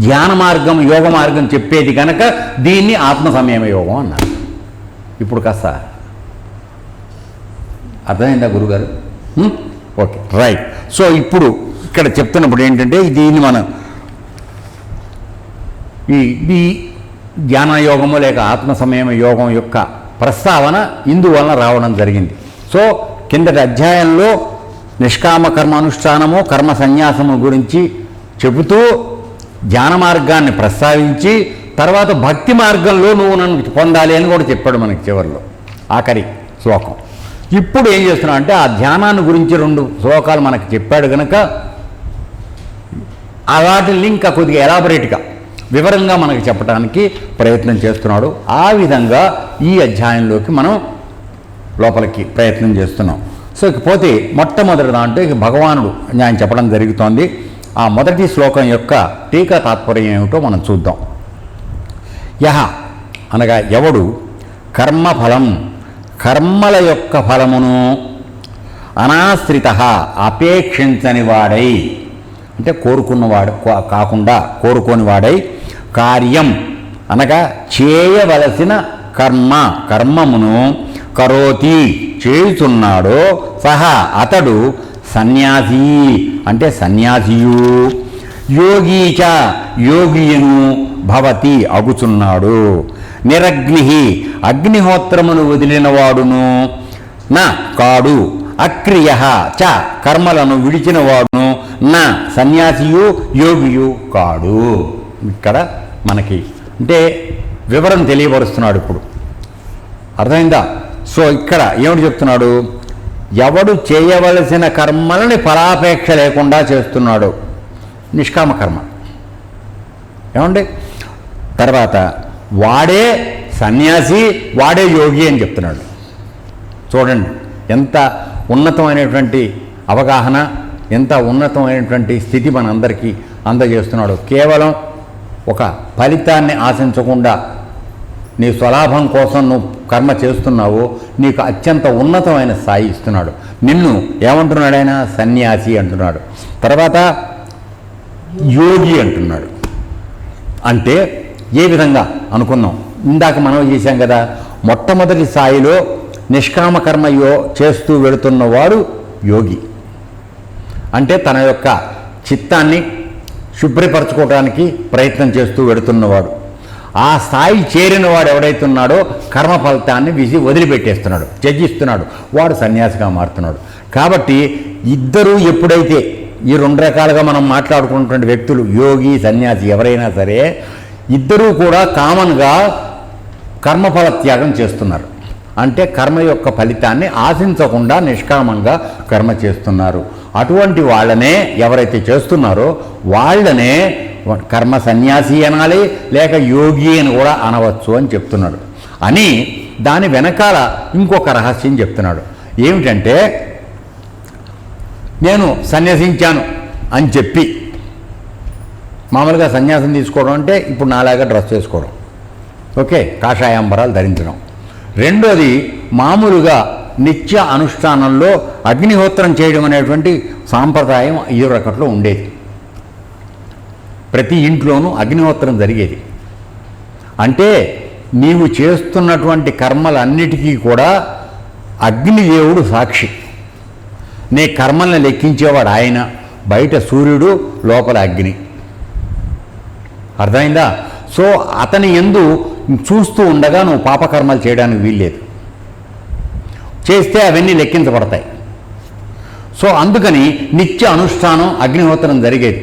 ధ్యాన మార్గం, యోగ మార్గం చెప్పేది కనుక దీన్ని ఆత్మ సంయమ యోగం అన్నారు. ఇప్పుడు కాస్త అర్థమైందా గురుగారు? Okay, right. సో ఇప్పుడు ఇక్కడ చెప్తున్నప్పుడు ఏంటంటే దీన్ని మనం ఈ ధ్యాన యోగము లేక ఆత్మ సంయమ యోగం యొక్క ప్రస్తావన ఇందువలన రావడం జరిగింది. సో కిందటి అధ్యాయంలో నిష్కామ కర్మానుష్ఠానము, కర్మ సన్యాసము గురించి చెబుతూ ధ్యాన మార్గాన్ని ప్రస్తావించి తర్వాత భక్తి మార్గంలో నువ్వు నన్ను పొందాలి అని కూడా చెప్పాడు మనకి చివరిలో ఆఖరి శ్లోకం. ఇప్పుడు ఏం చేస్తున్నావు అంటే ఆ ధ్యానాన్ని గురించి 2 శ్లోకాలు మనకి చెప్పాడు కనుక ఆ వాటిని ఇంకా కొద్దిగా ఎలాబొరేట్గా వివరంగా మనకి చెప్పడానికి ప్రయత్నం చేస్తున్నాడు. ఆ విధంగా ఈ అధ్యాయంలోకి మనం లోపలికి ప్రయత్నం చేస్తున్నాం. సో ఇకపోతే మొట్టమొదటి దాంట్లో ఇక భగవానుడు ఆయన చెప్పడం జరుగుతోంది. ఆ మొదటి శ్లోకం యొక్క టీకా తాత్పర్యం ఏమిటో మనం చూద్దాం. యహ అనగా ఎవడు కర్మఫలం, కర్మల యొక్క ఫలమును అనాశ్రిత అపేక్షించని వాడై, అంటే కోరుకున్నవాడు కాకుండా కోరుకోని వాడై, కార్యం అనగా చేయవలసిన కర్మమును కరోతి చేయుచున్నాడో సహా అతడు సన్యాసి అంటే సన్యాసియు, యోగీచ యోగియను భవతి అగుచున్నాడు, నిరగ్ని అగ్నిహోత్రమును వదిలినవాడును నా కాడు, అక్రియ చ కర్మలను విడిచినవాడును నా సన్యాసియు యోగియు కాడు. ఇక్కడ మనకి అంటే వివరం తెలియపరుస్తున్నాడు. ఇప్పుడు అర్థమైందా? సో ఇక్కడ ఏమిటి చెప్తున్నాడు? ఎవడు చేయవలసిన కర్మలని ఫలాపేక్ష లేకుండా చేస్తున్నాడు, నిష్కామ కర్మ. ఏమండి? తర్వాత వాడే సన్యాసి, వాడే యోగి అని చెప్తున్నాడు. చూడండి ఎంత ఉన్నతమైనటువంటి అవగాహన, ఎంత ఉన్నతమైనటువంటి స్థితి మనందరికీ అందజేస్తున్నాడు. కేవలం ఒక ఫలితాన్ని ఆశించకుండా నీ స్వలాభం కోసం నువ్వు కర్మ చేస్తున్నావు, నీకు అత్యంత ఉన్నతమైన స్థాయి ఇస్తున్నాడు. నిన్ను ఏమంటున్నాడు ఆయన? సన్యాసి అంటున్నాడు. తర్వాత యోగి అంటున్నాడు. అంటే ఏ విధంగా అనుకున్నాం, ఇందాక మనం చేశాం కదా, మొట్టమొదటి స్థాయిలో నిష్కామ కర్మ చేస్తూ వెళుతున్నవాడు యోగి. అంటే తన యొక్క చిత్తాన్ని శుభ్రపరచుకోవడానికి ప్రయత్నం చేస్తూ వెళుతున్నవాడు. ఆ స్థాయి చేరిన వాడు ఎవడైతే ఉన్నాడో కర్మ ఫలితాన్ని వదిలిపెట్టేస్తున్నాడు, త్యజిస్తున్నాడు, వాడు సన్యాసిగా మారుతున్నాడు. కాబట్టి ఇద్దరూ ఎప్పుడైతే ఈ రెండు రకాలుగా మనం మాట్లాడుకున్నటువంటి వ్యక్తులు, యోగి సన్యాసి ఎవరైనా సరే, ఇద్దరూ కూడా కామన్గా కర్మఫల త్యాగం చేస్తున్నారు. అంటే కర్మ యొక్క ఫలితాన్ని ఆశించకుండా నిష్కామంగా కర్మ చేస్తున్నారు. అటువంటి వాళ్ళనే ఎవరైతే చేస్తున్నారో వాళ్ళనే కర్మ సన్యాసి అనాలి, లేక యోగి అని కూడా అనవచ్చు అని చెప్తున్నాడు. అని దాని వెనకాల ఇంకొక రహస్యం చెప్తున్నాడు. ఏమిటంటే, నేను సన్యాసించాను అని చెప్పి మామూలుగా సన్యాసం తీసుకోవడం అంటే ఇప్పుడు నాలాగా డ్రెస్ చేసుకోవడం, ఓకే, కాషాయాంబరాలు ధరించడం. రెండోది మామూలుగా నిత్య అనుష్ఠానంలో అగ్నిహోత్రం చేయడం అనేటువంటి సాంప్రదాయం ఇదివరకట్లో ఉండేది. ప్రతి ఇంట్లోనూ అగ్నిహోత్రం జరిగేది. అంటే నీవు చేస్తున్నటువంటి కర్మలన్నిటికీ కూడా అగ్నిదేవుడు సాక్షి. నీ కర్మల్ని లెక్కించేవాడు ఆయన, బయట సూర్యుడు, లోపల అగ్ని. అర్థమైందా? సో అతని యందు చూస్తూ ఉండగా నువ్వు పాపకర్మలు చేయడానికి వీల్లేదు, చేస్తే అవన్నీ లెక్కించబడతాయి. సో అందుకని నిత్య అనుష్ఠానం అగ్నిహోత్రం జరిగేది.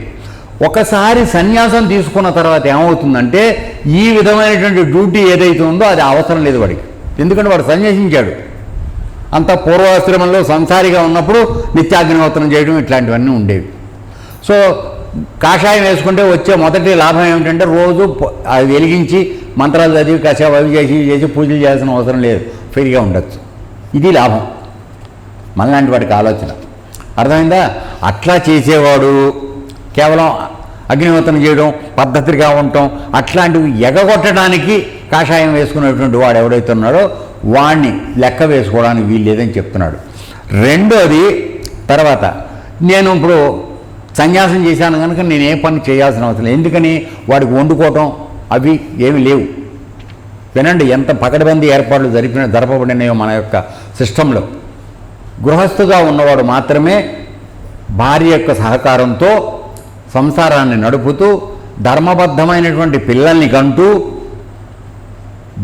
ఒకసారి సన్యాసం తీసుకున్న తర్వాత ఏమవుతుందంటే, ఈ విధమైనటువంటి డ్యూటీ ఏదైతే ఉందో అది అవసరం లేదు వాడికి. ఎందుకంటే వాడు సన్యాసించాడు. అంత పూర్వాశ్రమంలో సంసారిగా ఉన్నప్పుడు నిత్యాగ్నిహోత్రం చేయడం ఇట్లాంటివన్నీ ఉండేవి. సో కాషాయం వేసుకుంటే వచ్చే మొదటి లాభం ఏమిటంటే, రోజు అది వెలిగించి మంత్రాలు చదివి కాసేపు అవి చేసి పూజలు చేయాల్సిన అవసరం లేదు, ఫ్రీగా ఉండొచ్చు. ఇది లాభం మనలాంటి వాడికి ఆలోచన. అర్థమైందా? అట్లా చేసేవాడు కేవలం అగ్నిహోత్రం చేయడం, పద్ధతిగా ఉండటం, అట్లాంటివి ఎగగొట్టడానికి కాషాయం వేసుకునేటువంటి వాడు ఎవడైతే ఉన్నాడో వాడిని లెక్క వేసుకోవడానికి వీల్లేదని చెప్తున్నాడు. రెండోది, తర్వాత నేను ఇప్పుడు సన్యాసం చేశాను కనుక నేను ఏ పని చేయాల్సిన అవసరం లేదు. ఎందుకని? వాడికి వండుకోవటం అవి ఏమి లేవు. వినండి ఎంత పకడ్బందీ ఏర్పాట్లు జరపబడినాయో మన యొక్క సిస్టంలో. గృహస్థుగా ఉన్నవాడు మాత్రమే భార్య యొక్క సహకారంతో సంసారాన్ని నడుపుతూ ధర్మబద్ధమైనటువంటి పిల్లల్ని కంటూ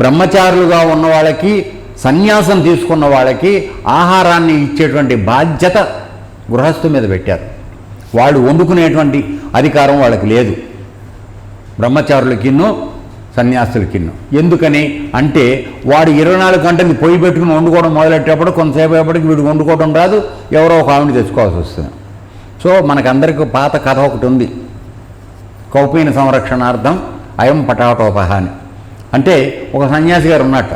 బ్రహ్మచారులుగా ఉన్న వాళ్ళకి, సన్యాసం తీసుకున్న వాళ్ళకి ఆహారాన్ని ఇచ్చేటువంటి బాధ్యత గృహస్థు మీద పెట్టారు. వాళ్ళు వండుకునేటువంటి అధికారం వాళ్ళకి లేదు, బ్రహ్మచారులకిన్నో సన్యాసులకిన్నో. ఎందుకని అంటే వాడు 24 గంటలు పొయ్యి పెట్టుకుని వండుకోవడం మొదలెట్టేటప్పుడు కొంతసేపు అయ్యేప్పటికి వీడు వండుకోవడం రాదు, ఎవరో ఒక ఆవిడ తెచ్చుకోవాల్సి వస్తుంది. సో మనకందరికీ పాత కథ ఒకటి ఉంది, కౌపీన సంరక్షణార్థం అయం పటాటోపహ అని. అంటే ఒక సన్యాసి గారు ఉన్నట్ట,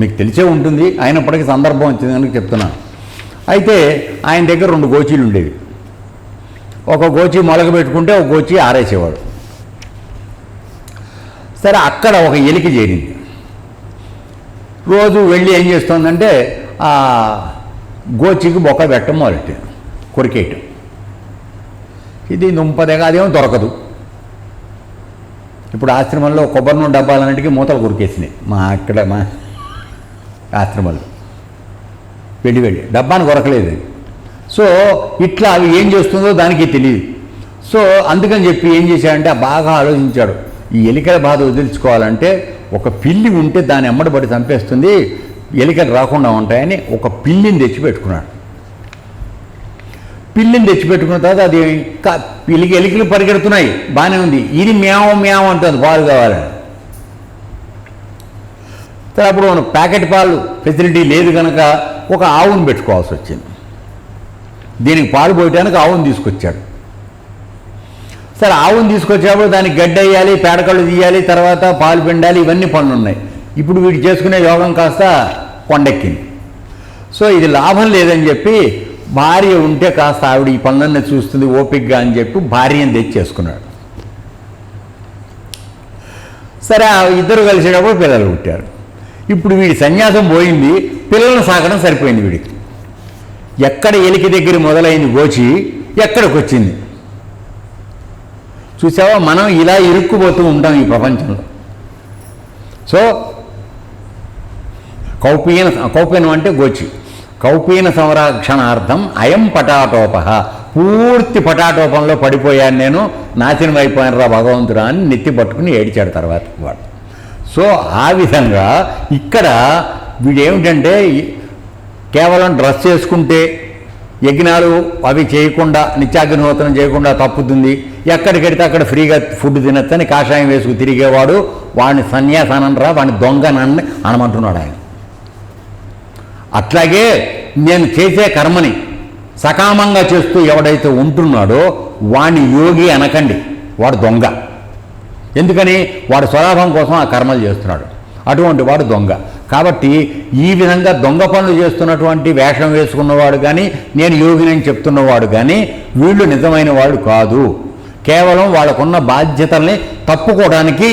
మీకు తెలిసే ఉంటుంది, అయినప్పటికీ సందర్భం వచ్చింది కనుక చెప్తున్నాను. అయితే ఆయన దగ్గర 2 గోచీలు ఉండేవి. ఒక గోచి మొలక పెట్టుకుంటే ఒక గోచి ఆరేసేవాడు. సరే, అక్కడ ఒక ఎలికి చేరింది. రోజు వెళ్ళి ఏం చేస్తుందంటే ఆ గోచికి బొక్క పెట్టడం మొదలెట్టింది, కొరికేయటం. ఇది దుంపదేగా, అదేమో దొరకదు. ఇప్పుడు ఆశ్రమంలో కొబ్బరి నూనె డబ్బాలన్నిటికీ మూతలు కొరికేసినాయి మా ఆశ్రమంలో. వెళ్ళి డబ్బాను కొరకలేదు. సో ఇట్లా అవి ఏం చేస్తుందో దానికి తెలియదు. సో అందుకని చెప్పి ఏం చేశాడంటే బాగా ఆలోచించాడు, ఈ ఎలికల బాధ వదిలించుకోవాలంటే ఒక పిల్లి ఉంటే దాన్ని ఎమ్మడిపడి చంపేస్తుంది, ఎలికలు రాకుండా ఉంటాయని ఒక పిల్లిని తెచ్చిపెట్టుకున్నాడు. పిల్లిని తెచ్చిపెట్టుకున్న తర్వాత అది ఎలికలు పరిగెడుతున్నాయి, బాగానే ఉంది, ఇది మేవ మేవ అంటుంది పాలు కావాలని. సరే అప్పుడు మనం ప్యాకెట్ పాలు ఫెసిలిటీ లేదు కనుక ఒక ఆవును పెట్టుకోవాల్సి వచ్చింది. దీనికి పాలు పోయటానికి ఆవును తీసుకొచ్చాడు. సరే ఆవును తీసుకొచ్చేప్పుడు దానికి గడ్డి వేయాలి, పేడకళ్ళు తీయాలి, తర్వాత పాలు పిండాలి, ఇవన్నీ పనులు ఉన్నాయి. ఇప్పుడు వీడు చేసుకునే యోగం కాస్త కొండెక్కింది. సో ఇది లాభం లేదని చెప్పి భార్య ఉంటే కాస్త ఆవిడ ఈ పనులన్నీ చూస్తుంది ఓపికగా అని చెప్పి భార్యను తెచ్చేసుకున్నాడు. సరే ఆ ఇద్దరు కలిసేటప్పుడు పిల్లలు పుట్టారు. ఇప్పుడు వీడి సన్యాసం పోయింది, పిల్లలను సాకడం సరిపోయింది వీడికి. ఎక్కడ ఎలికి దగ్గర మొదలైంది గోచి ఎక్కడికి వచ్చింది చూసావా. మనం ఇలా ఇరుక్కుపోతూ ఉంటాం ఈ ప్రపంచంలో. సో కౌపీనం అంటే గోచి. కౌపీన సంరక్షణార్థం అయం పటాటోప, పూర్తి పటాటోపంలో పడిపోయాను నేను, నాశనం అయిపోయాను రా భగవంతుడా అని నెత్తి పట్టుకుని ఏడిచాడు తర్వాత వాడు. సో ఆ విధంగా ఇక్కడ వీడేమిటంటే కేవలం డ్రెస్ చేసుకుంటే యజ్ఞాలు అవి చేయకుండా నిత్యాగ్నిహోత్రం చేయకుండా తప్పుతుంది, ఎక్కడికెడితే అక్కడ ఫ్రీగా ఫుడ్ తినచ్చని కాషాయం వేసుకు తిరిగేవాడు వాడిని సన్యాసానంరా, వాడిని దొంగనని అనమంటున్నాడు ఆయన. అట్లాగే నేను చేసే కర్మని సకామంగా చేస్తూ ఎవడైతే ఉంటున్నాడో వాడిని యోగి అనకండి, వాడు దొంగ. ఎందుకని వాడు స్వలాభం కోసం ఆ కర్మలు చేస్తున్నాడు, అటువంటి వాడు దొంగ. కాబట్టి ఈ విధంగా దొంగ పనులు చేస్తున్నటువంటి వేషం వేసుకున్నవాడు కానీ నేను యోగిని చెప్తున్నవాడు కానీ వీళ్ళు నిజమైన వాడు కాదు. కేవలం వాళ్ళకున్న బాధ్యతల్ని తప్పుకోవడానికి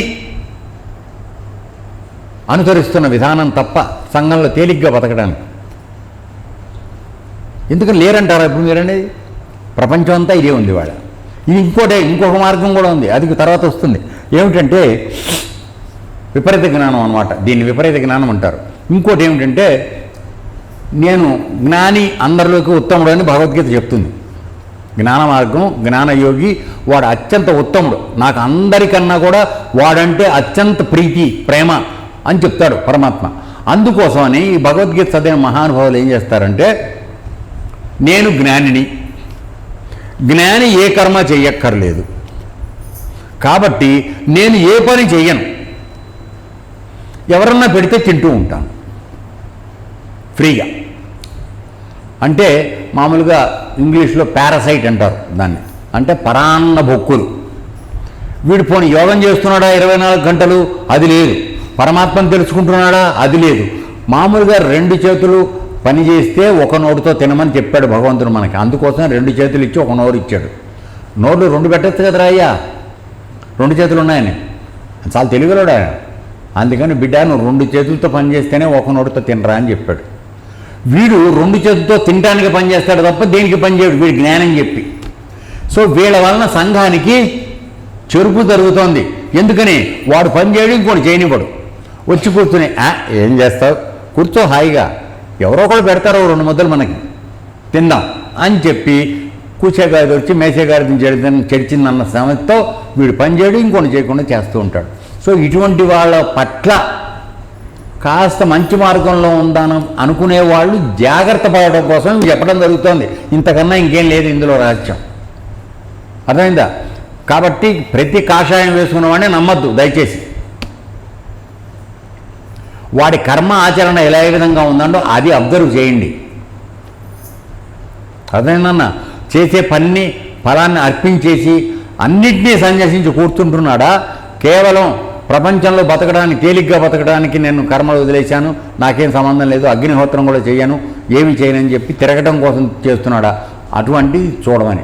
అనుసరిస్తున్న విధానం తప్ప సంఘంలో తేలిగ్గా బతకడానికి. ఎందుకని లేరంటారా ఇప్పుడు మీరనేది? ప్రపంచం అంతా ఇదే ఉంది వాళ్ళ. ఇది ఇంకొక మార్గం కూడా ఉంది, అది తర్వాత వస్తుంది. ఏమిటంటే విపరీత జ్ఞానం అన్నమాట, దీన్ని విపరీత జ్ఞానం అంటారు. ఇంకోటి ఏమిటంటే నేను జ్ఞాని అందరిలోకి ఉత్తముడు అని భగవద్గీత చెప్తుంది. జ్ఞాన మార్గం, జ్ఞానయోగి వాడు అత్యంత ఉత్తముడు, నాకు అందరికన్నా కూడా వాడంటే అత్యంత ప్రీతి ప్రేమ అని చెప్తాడు పరమాత్మ. అందుకోసమని ఈ భగవద్గీత చదివిన మహానుభావులు ఏం చేస్తారంటే నేను జ్ఞానిని, జ్ఞాని ఏ కర్మ చెయ్యక్కర్లేదు కాబట్టి నేను ఏ పని చెయ్యను, ఎవరన్నా పెడితే తింటూ ఉంటాను ఫ్రీగా. అంటే మామూలుగా ఇంగ్లీష్లో పారాసైట్ అంటారు దాన్ని, అంటే పరాన్న బొక్కులు. వీడు పోని యోగం చేస్తున్నాడా 24 గంటలు? అది లేదు. పరమాత్మను తెలుసుకుంటున్నాడా? అది లేదు. మామూలుగా 2 చేతులు పని చేస్తే ఒక నోటితో తినమని చెప్పాడు భగవంతుడు మనకి. అందుకోసం 2 చేతులు ఇచ్చి ఒక నోరు ఇచ్చాడు. నోళ్ళు 2 పెట్టచ్చు కదరా అయ్యా, 2 చేతులు ఉన్నాయని. చాలా తెలివిలోడా. అందుకని బిడ్డ నువ్వు 2 చేతులతో పని చేస్తేనే ఒక నోటితో తినరా అని చెప్పాడు. వీడు 2 చేతులతో తినడానికి పనిచేస్తాడు తప్ప దేనికి పని చేయడు, వీడు జ్ఞానం చెప్పి. సో వీళ్ళ వలన సంఘానికి చెరుపు జరుగుతోంది. ఎందుకని వాడు పని చేయడం ఇంకోటి చేయనివ్వడు. వచ్చి కూర్చుని ఏం చేస్తావు, కూర్చో హాయిగా, ఎవరో ఒకరు పెడతారో 2 ముద్దలు మనకి తిందాం అని చెప్పి కూర్చేగారి వచ్చి మేసేగారిని చెడిచిందన్న సమయంతో వీడు పని చేయడం ఇంకొని చేయకుండా చేస్తూ ఉంటాడు. సో ఇటువంటి వాళ్ళ పట్ల కాస్త మంచి మార్గంలో ఉందాను అనుకునే వాళ్ళు జాగ్రత్త పడడం కోసం చెప్పడం జరుగుతోంది. ఇంతకన్నా ఇంకేం లేదు ఇందులో రహస్యం. అర్థమైందా? కాబట్టి ప్రతి కాషాయం వేసుకున్నవాడిని నమ్మద్దు దయచేసి. వాడి కర్మ ఆచరణ ఎలా ఏ విధంగా ఉందండో అది అబ్జర్వ్ చేయండి. అదేనన్నా చేసే పని ఫలాన్ని అర్పించేసి అన్నింటినీ సన్యసించి కూర్చుంటున్నాడా? కేవలం ప్రపంచంలో బతకడానికి తేలిగ్గా బతకడానికి నేను కర్మలు వదిలేశాను, నాకేం సంబంధం లేదు, అగ్నిహోత్రం కూడా చేయను, ఏమి చేయనని చెప్పి తిరగటం కోసం చేస్తున్నాడా? అటువంటి చూడమని.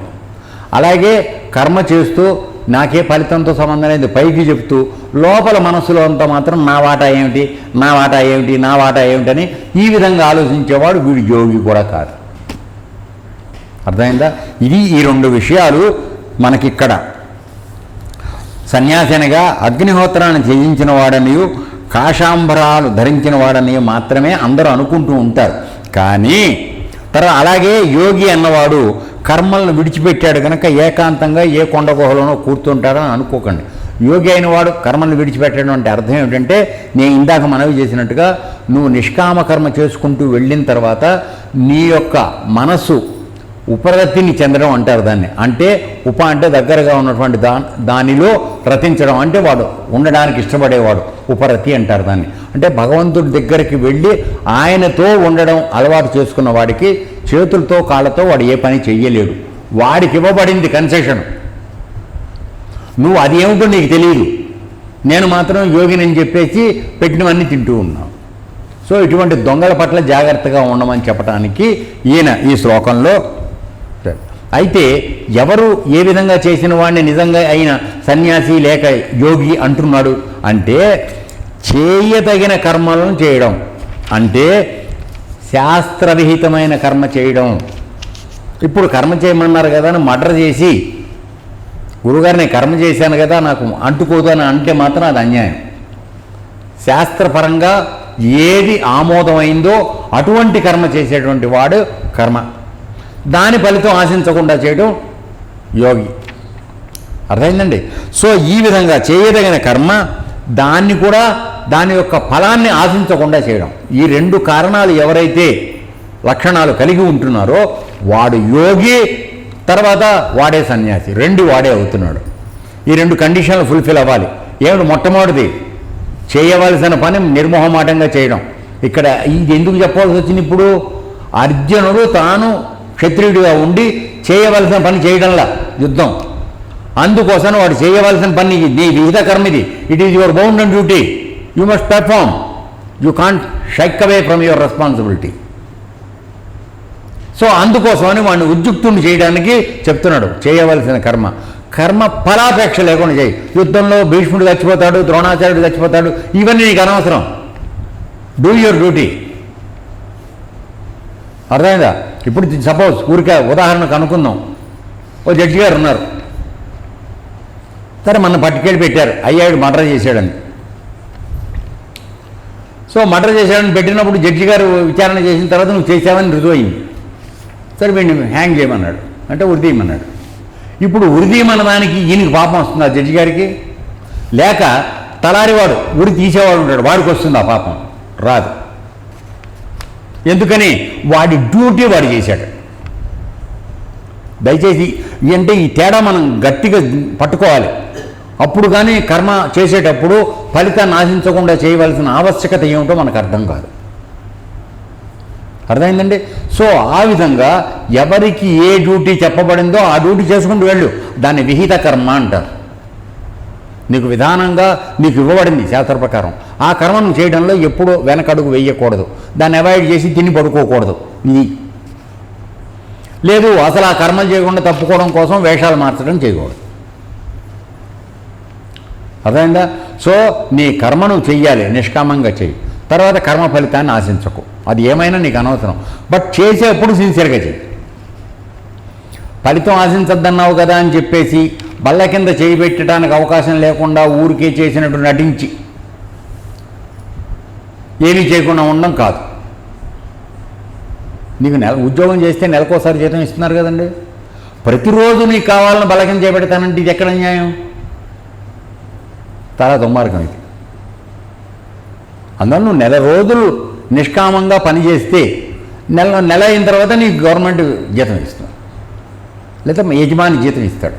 అలాగే కర్మ చేస్తూ నాకే ఫలితంతో సంబంధం లేదు పైకి చెప్తూ లోపల మనస్సులో అంతా మాత్రం నా వాటా ఏమిటి, నా వాటా ఏమిటి, నా వాటా ఏమిటని ఈ విధంగా ఆలోచించేవాడు వీడు యోగి కూడా కాదు. అర్థమైందా? ఇది ఈ 2 విషయాలు మనకిక్కడ. సన్యాసినిగా అగ్నిహోత్రాన్ని త్యజించిన వాడనియు కాషాంబరాలు ధరించిన వాడనియు మాత్రమే అందరూ అనుకుంటూ ఉంటారు. కానీ తర్వాత అలాగే యోగి అన్నవాడు కర్మలను విడిచిపెట్టాడు కనుక ఏకాంతంగా ఏ కొండ గుహలోనో కూర్చుంటాడని అనుకోకండి. యోగి అయిన వాడు కర్మలను విడిచిపెట్టడం అంటే అర్థం ఏమిటంటే, నేను ఇందాక మనవి చేసినట్టుగా నువ్వు నిష్కామ కర్మ చేసుకుంటూ వెళ్ళిన తర్వాత నీ యొక్క మనస్సు ఉపరతిని చెందడం అంటారు దాన్ని. అంటే అంటే దగ్గరగా ఉన్నటువంటి దానిలో రతించడం, అంటే వాడు ఉండడానికి ఇష్టపడేవాడు ఉపరతి అంటారు దాన్ని. అంటే భగవంతుడి దగ్గరికి వెళ్ళి ఆయనతో ఉండడం అలవాటు చేసుకున్న వాడికి చేతులతో కాళ్ళతో వాడు ఏ పని చెయ్యలేడు. వాడికి ఇవ్వబడింది కన్సెషన్. నువ్వు అది ఏమిటో నీకు తెలియదు, నేను మాత్రం యోగిని అని చెప్పేసి పెట్టినవన్నీ తింటూ ఉన్నావు. సో ఇటువంటి దొంగల పట్ల జాగ్రత్తగా ఉండమని చెప్పడానికి ఈయన ఈ శ్లోకంలో. అయితే ఎవరు ఏ విధంగా చేసిన వాడిని నిజంగా అయిన సన్యాసి లేక యోగి అంటున్నాడు అంటే, చేయదగిన కర్మలను చేయడం అంటే శాస్త్రవిహితమైన కర్మ చేయడం. ఇప్పుడు కర్మ చేయమన్నారు కదా అని మర్డర్ చేసి గురుగారు నేను కర్మ చేశాను కదా నాకు అంటుకోదు అని అంటే మాత్రం అది అన్యాయం. శాస్త్రపరంగా ఏది ఆమోదమైందో అటువంటి కర్మ చేసేటువంటి వాడు కర్మ, దాని ఫలితం ఆశించకుండా చేయడం యోగి. అర్థమైందండి? సో ఈ విధంగా చేయదగిన కర్మ, దాన్ని కూడా దాని యొక్క ఫలాన్ని ఆశించకుండా చేయడం, ఈ రెండు కారణాలు ఎవరైతే లక్షణాలు కలిగి ఉంటున్నారో వాడు యోగి, తర్వాత వాడే సన్యాసి, రెండు వాడే అవుతున్నాడు. ఈ రెండు కండిషన్లు ఫుల్ఫిల్ అవ్వాలి. ఏమిటి? మొట్టమొదటిది చేయవలసిన పని నిర్మోహమాటంగా చేయడం. ఇక్కడ ఇది ఎందుకు చెప్పాల్సి వచ్చింది? ఇప్పుడు అర్జునుడు తాను క్షత్రియుడిగా ఉండి చేయవలసిన పని చేయడంలా యుద్ధం, అందుకోసం వాడు చేయవలసిన పని నీ విహిత కర్మ ఇది. It is your bound and duty, you must perform, you can't Shaik away from your responsibility. So అందుకోసమని వాడిని ఉద్యుక్తుని చేయడానికి చెప్తున్నాడు. చేయవలసిన కర్మ ఫలాపేక్ష లేకుండా చేయి. యుద్ధంలో భీష్ముడు చచ్చిపోతాడు, ద్రోణాచార్యుడు చచ్చిపోతాడు, ఇవన్నీ నీకు అనవసరం. Do your duty. అర్థమైందా? ఇప్పుడు సపోజ్ ఊరికే ఉదాహరణకు అనుకుందాం, ఓ జడ్జి గారు ఉన్నారు, సరే మన పట్టుకెళ్ళి పెట్టారు, అయ్యాడు మర్డర్ చేశాడని. సో మర్డర్ చేశాడని పెట్టినప్పుడు జడ్జి గారు విచారణ చేసిన తర్వాత నువ్వు చేసావని రుజువు అయింది. సరే వీడిని హ్యాంగ్ చేయమన్నాడు, అంటే ఉరిదీయమన్నాడు. ఇప్పుడు ఉరిదీయమన్న దానికి ఈయనకి పాపం వస్తుంది ఆ జడ్జి గారికి, లేక తలారివాడు ఉరి తీసేవాడు ఉంటాడు వాడికి వస్తుంది ఆ పాపం? రాదు. ఎందుకని? వాడి డ్యూటీ వాడు చేశాడు. దయచేసి అంటే ఈ తేడా మనం గట్టిగా పట్టుకోవాలి. అప్పుడు కానీ కర్మ చేసేటప్పుడు ఫలితాన్ని ఆశించకుండా చేయవలసిన ఆవశ్యకత ఏమిటో మనకు అర్థం కాదు. అర్థమైందండి? సో ఆ విధంగా ఎవరికి ఏ డ్యూటీ చెప్పబడిందో ఆ డ్యూటీ చేసుకుంటూ వెళ్ళు, దాన్ని విహిత కర్మ అంటారు. నీకు విధానంగా నీకు ఇవ్వబడింది శాస్త్ర ప్రకారం, ఆ కర్మను చేయడంలో ఎప్పుడూ వెనకడుగు వేయకూడదు, దాన్ని అవాయిడ్ చేసి తిని పడుకోకూడదు. ఇది లేదు, అసలు ఆ కర్మలు చేయకుండా తప్పుకోవడం కోసం వేషాలు మార్చడం చేయకూడదు. అర్థమైందా? సో నీ కర్మను చెయ్యాలి, నిష్కామంగా చెయ్యి, తర్వాత కర్మ ఫలితాన్ని ఆశించకు, అది ఏమైనా నీకు అనవసరం. బట్ చేసేప్పుడు సిన్సియర్గా చెయ్యి. ఫలితం ఆశించద్దన్నావు కదా అని చెప్పేసి బల్ల కింద చేయి పెట్టడానికి అవకాశం లేకుండా ఊరికే చేసినట్టు నటించి ఏమీ చేయకుండా ఉండడం కాదు. నీకు ఉద్యోగం చేస్తే నెలకోసారి జీతం ఇస్తున్నారు కదండి, ప్రతిరోజు నీకు కావాలని బల్ల కింద చేపెడతానంటే ఇది ఎక్కడ న్యాయం? చాలా దుర్మార్గం ఇది. అందువల్ల నువ్వు నెల రోజులు నిష్కామంగా పనిచేస్తే నెల అయిన తర్వాత నీకు గవర్నమెంట్ జీతం ఇస్తుంది, లేదా యజమాని జీతం ఇస్తాడు.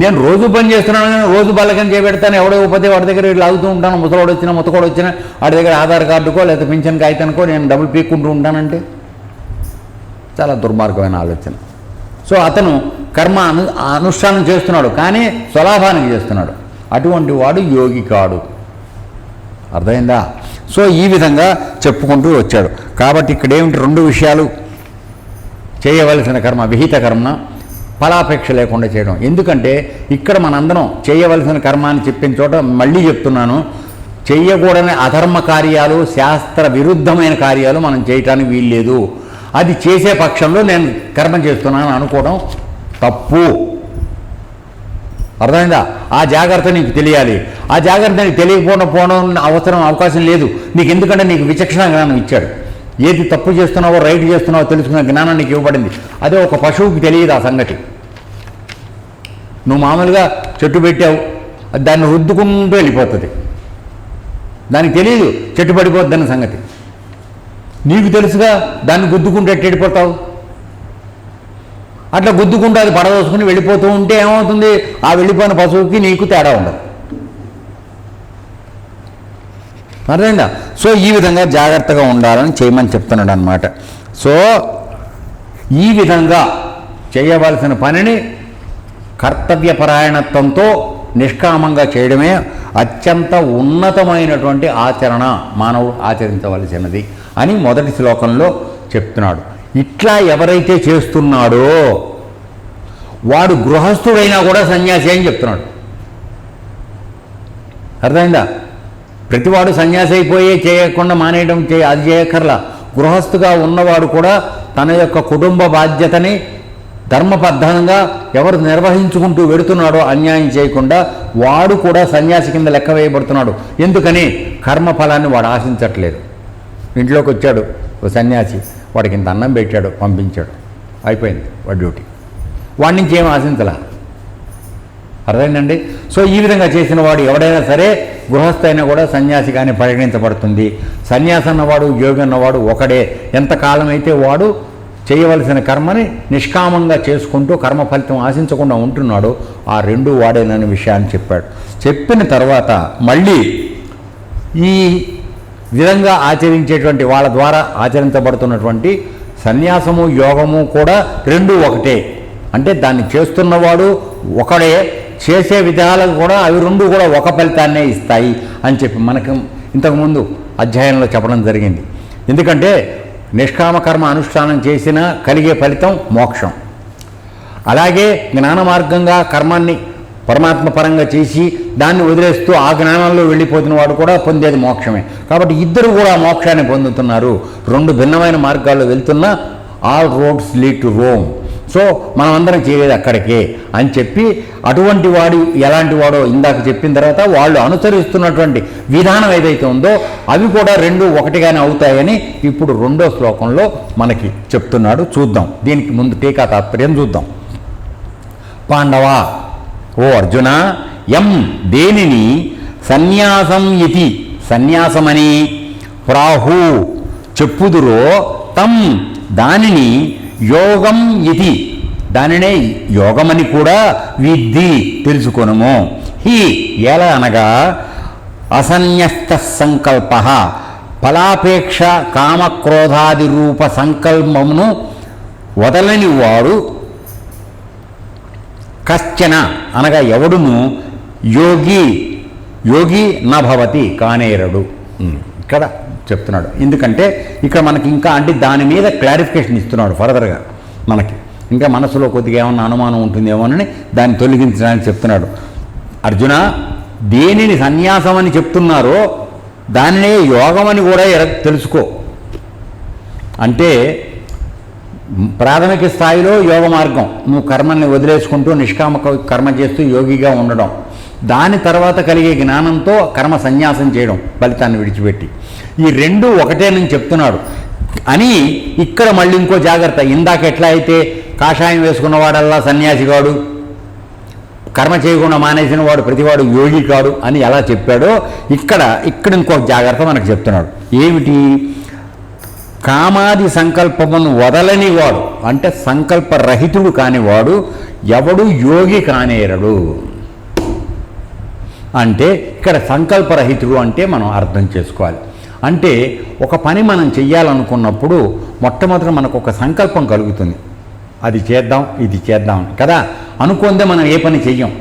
నేను రోజు పని చేస్తున్నాను కానీ రోజు బల్లకని చేపెడతాను, ఎవడో ఉపతే వాడి దగ్గర లాగుతూ ఉంటాను, ముసలోడు వచ్చినా ముత్తకోడు వచ్చినా వాడి దగ్గర ఆధార్ కార్డుకో లేదా పింఛన్ కాగితానికో నేను డబ్బులు పీక్కుంటూ ఉంటానంటే చాలా దుర్మార్గమైన ఆలోచన. సో అతను కర్మ అనుష్ఠానం చేస్తున్నాడు కానీ స్వలాభానికి చేస్తున్నాడు, అటువంటి వాడు యోగి కాడు. అర్థమైందా? సో ఈ విధంగా చెప్పుకుంటూ వచ్చాడు. కాబట్టి ఇక్కడ ఏమిటి? రెండు విషయాలు, చేయవలసిన కర్మ విహిత కర్మ, ఫలాపేక్ష లేకుండా చేయడం. ఎందుకంటే ఇక్కడ మనందరం చేయవలసిన కర్మ అని చెప్పిన చోట మళ్ళీ చెప్తున్నాను, చేయకూడని అధర్మ కార్యాలు, శాస్త్ర విరుద్ధమైన కార్యాలు మనం చేయటానికి వీల్లేదు. అది చేసే పక్షంలో నేను కర్మ చేస్తున్నాను అనుకోవడం తప్పు. అర్థమైందా? ఆ జాగ్రత్త నీకు తెలియాలి. ఆ జాగ్రత్త నీకు తెలియకపోవడం అవసరం అవకాశం లేదు నీకు, ఎందుకంటే నీకు విచక్షణ జ్ఞానం ఇచ్చాడు. ఏది తప్పు చేస్తున్నావో రైట్ చేస్తున్నావో తెలుసుకునే జ్ఞానం నీకు ఇవ్వబడింది. అదే ఒక పశువుకి తెలియదు ఆ సంగతి. నువ్వు మామూలుగా చెట్టు పెట్టావు, దాన్ని రుద్దుకుంటూ వెళ్ళిపోతుంది, దానికి తెలియదు చెట్టు పడిపోద్దన్న సంగతి. నీకు తెలుసుగా దాన్ని గుద్దుకుంటూ ఎట్టు వెళ్ళిపోతావు. అట్లా గుద్దుకుంటూ అది పడదోసుకుని వెళ్ళిపోతూ ఉంటే ఏమవుతుంది, ఆ వెళ్ళిపోయిన పశువుకి నీకు తేడా ఉండదు. అర్థమైందా? సో ఈ విధంగా జాగ్రత్తగా ఉండాలని చేయమని చెప్తున్నాడు అన్నమాట. సో ఈ విధంగా చేయవలసిన పనిని కర్తవ్యపరాయణత్వంతో నిష్కామంగా చేయడమే అత్యంత ఉన్నతమైనటువంటి ఆచరణ, మానవుడు ఆచరించవలసినది అని మొదటి శ్లోకంలో చెప్తున్నాడు. ఇట్లా ఎవరైతే చేస్తున్నాడో వాడు గృహస్థుడైనా కూడా సన్యాసి అని చెప్తున్నాడు. అర్థమైందా? ప్రతివాడు సన్యాసి అయిపోయే చేయకుండా మానేయడం అది చేయక్కర్లా. గృహస్థుగా ఉన్నవాడు కూడా తన యొక్క కుటుంబ బాధ్యతని ధర్మబద్ధంగా ఎవరు నిర్వహించుకుంటూ వెడుతున్నాడో అన్యాయం చేయకుండా వాడు కూడా సన్యాసి కింద లెక్క వేయబడుతున్నాడు. ఎందుకని? కర్మఫలాన్ని వాడు ఆశించట్లేదు. ఇంట్లోకి వచ్చాడు ఓ సన్యాసి, వాడికి ఇంత అన్నం పెట్టాడు, పంపించాడు, అయిపోయింది వాడి డ్యూటీ. వాడి నుంచి ఏం ఆశించలా. అర్థమైందండి? సో ఈ విధంగా చేసిన వాడు ఎవడైనా సరే గృహస్థ అయినా కూడా సన్యాసిగానే పరిగణించబడుతుంది. సన్యాసి అన్నవాడు యోగి అన్నవాడు ఒకడే. ఎంతకాలం అయితే వాడు చేయవలసిన కర్మని నిష్కామంగా చేసుకుంటూ కర్మ ఫలితం ఆశించకుండా ఉంటున్నాడు, ఆ రెండు వాడేననే విషయాన్ని చెప్పాడు. చెప్పిన తర్వాత మళ్ళీ ఈ విధంగా ఆచరించేటువంటి వాళ్ళ ద్వారా ఆచరించబడుతున్నటువంటి సన్యాసము యోగము కూడా రెండు ఒకటే. అంటే దాన్ని చేస్తున్నవాడు ఒకడే, చేసే విధాలకు కూడా అవి రెండు కూడా ఒక ఫలితాన్నే ఇస్తాయి అని చెప్పి మనకు ఇంతకుముందు అధ్యాయంలో చెప్పడం జరిగింది. ఎందుకంటే నిష్కామకర్మ అనుష్ఠానం చేసినా కలిగే ఫలితం మోక్షం. అలాగే జ్ఞాన మార్గంగా కర్మాన్ని పరమాత్మ పరంగా చేసి దాన్ని వదిలేస్తూ ఆ జ్ఞానంలో వెళ్ళిపోతున్న వాడు కూడా పొందేది మోక్షమే. కాబట్టి ఇద్దరు కూడా మోక్షాన్ని పొందుతున్నారు. రెండు భిన్నమైన మార్గాల్లో వెళ్తున్నా all roads lead to Rome. So మనమందరం చేరేది అక్కడికే అని చెప్పి అటువంటి వాడు ఎలాంటి వాడో ఇందాక చెప్పిన తర్వాత వాళ్ళు అనుసరిస్తున్నటువంటి విధానం ఏదైతే ఉందో అవి కూడా రెండు ఒకటిగానే అవుతాయని ఇప్పుడు రెండో శ్లోకంలో మనకి చెప్తున్నాడు. చూద్దాం, దీనికి ముందు టీకా తాత్పర్యం చూద్దాం. పాండవ, ఓ అర్జున, యం దేనిని సన్యాసం ఇతి సన్యాసమని ప్రాహు చెప్పుదురో తం దానిని యోగం ఇది దానినే యోగమని కూడా విద్ధి తెలుసుకొనుము. హి ఎలా అనగా అసన్యస్త సంకల్ప ఫలాపేక్ష కామక్రోధాది రూప సంకల్పమును వదలని వాడు కశ్చన అనగా ఎవడును యోగి నభవతి కానేరడు. ఇక్కడ చెప్తున్నాడు. ఎందుకంటే ఇక్కడ మనకి ఇంకా అంటే దాని మీద క్లారిఫికేషన్ ఇస్తున్నాడు ఫర్దర్గా. మనకి ఇంకా మనసులో కొద్దిగా ఏమన్నా అనుమానం ఉంటుందేమోనని దాన్ని తొలగించడానికి చెప్తున్నాడు. అర్జున, దేనిని సన్యాసం అని చెప్తున్నారో దానినే యోగమని కూడా తెలుసుకో. అంటే ప్రాథమిక స్థాయిలో యోగ మార్గం, నువ్వు కర్మల్ని వదిలేసుకుంటూ నిష్కామ కర్మ చేస్తూ యోగిగా ఉండడం. దాని తర్వాత కలిగే జ్ఞానంతో కర్మ సన్యాసం చేయడం, ఫలితాన్ని విడిచిపెట్టి. ఈ రెండు ఒకటేనని చెప్తున్నాడు అని ఇక్కడ మళ్ళీ ఇంకో జాగ్రత్త. ఇందాక ఎట్లా అయితే కాషాయం వేసుకున్నవాడల్లా సన్యాసిగాడు, కర్మ చేయకుండా మానేసిన వాడు ప్రతివాడు యోగి కాడు అని ఎలా చెప్పాడో ఇక్కడ ఇంకో జాగ్రత్త మనకు చెప్తున్నాడు. ఏమిటి? కామాది సంకల్పమును వదలని వాడు అంటే సంకల్పరహితుడు కానివాడు ఎవడు యోగి కానేరడు. అంటే ఇక్కడ సంకల్పరహితుడు అంటే మనం అర్థం చేసుకోవాలి. అంటే ఒక పని మనం చెయ్యాలనుకున్నప్పుడు మొట్టమొదట మనకు ఒక సంకల్పం కలుగుతుంది, అది చేద్దాం ఇది చేద్దాం కదా. అనుకుందే మనం ఏ పని చెయ్యం.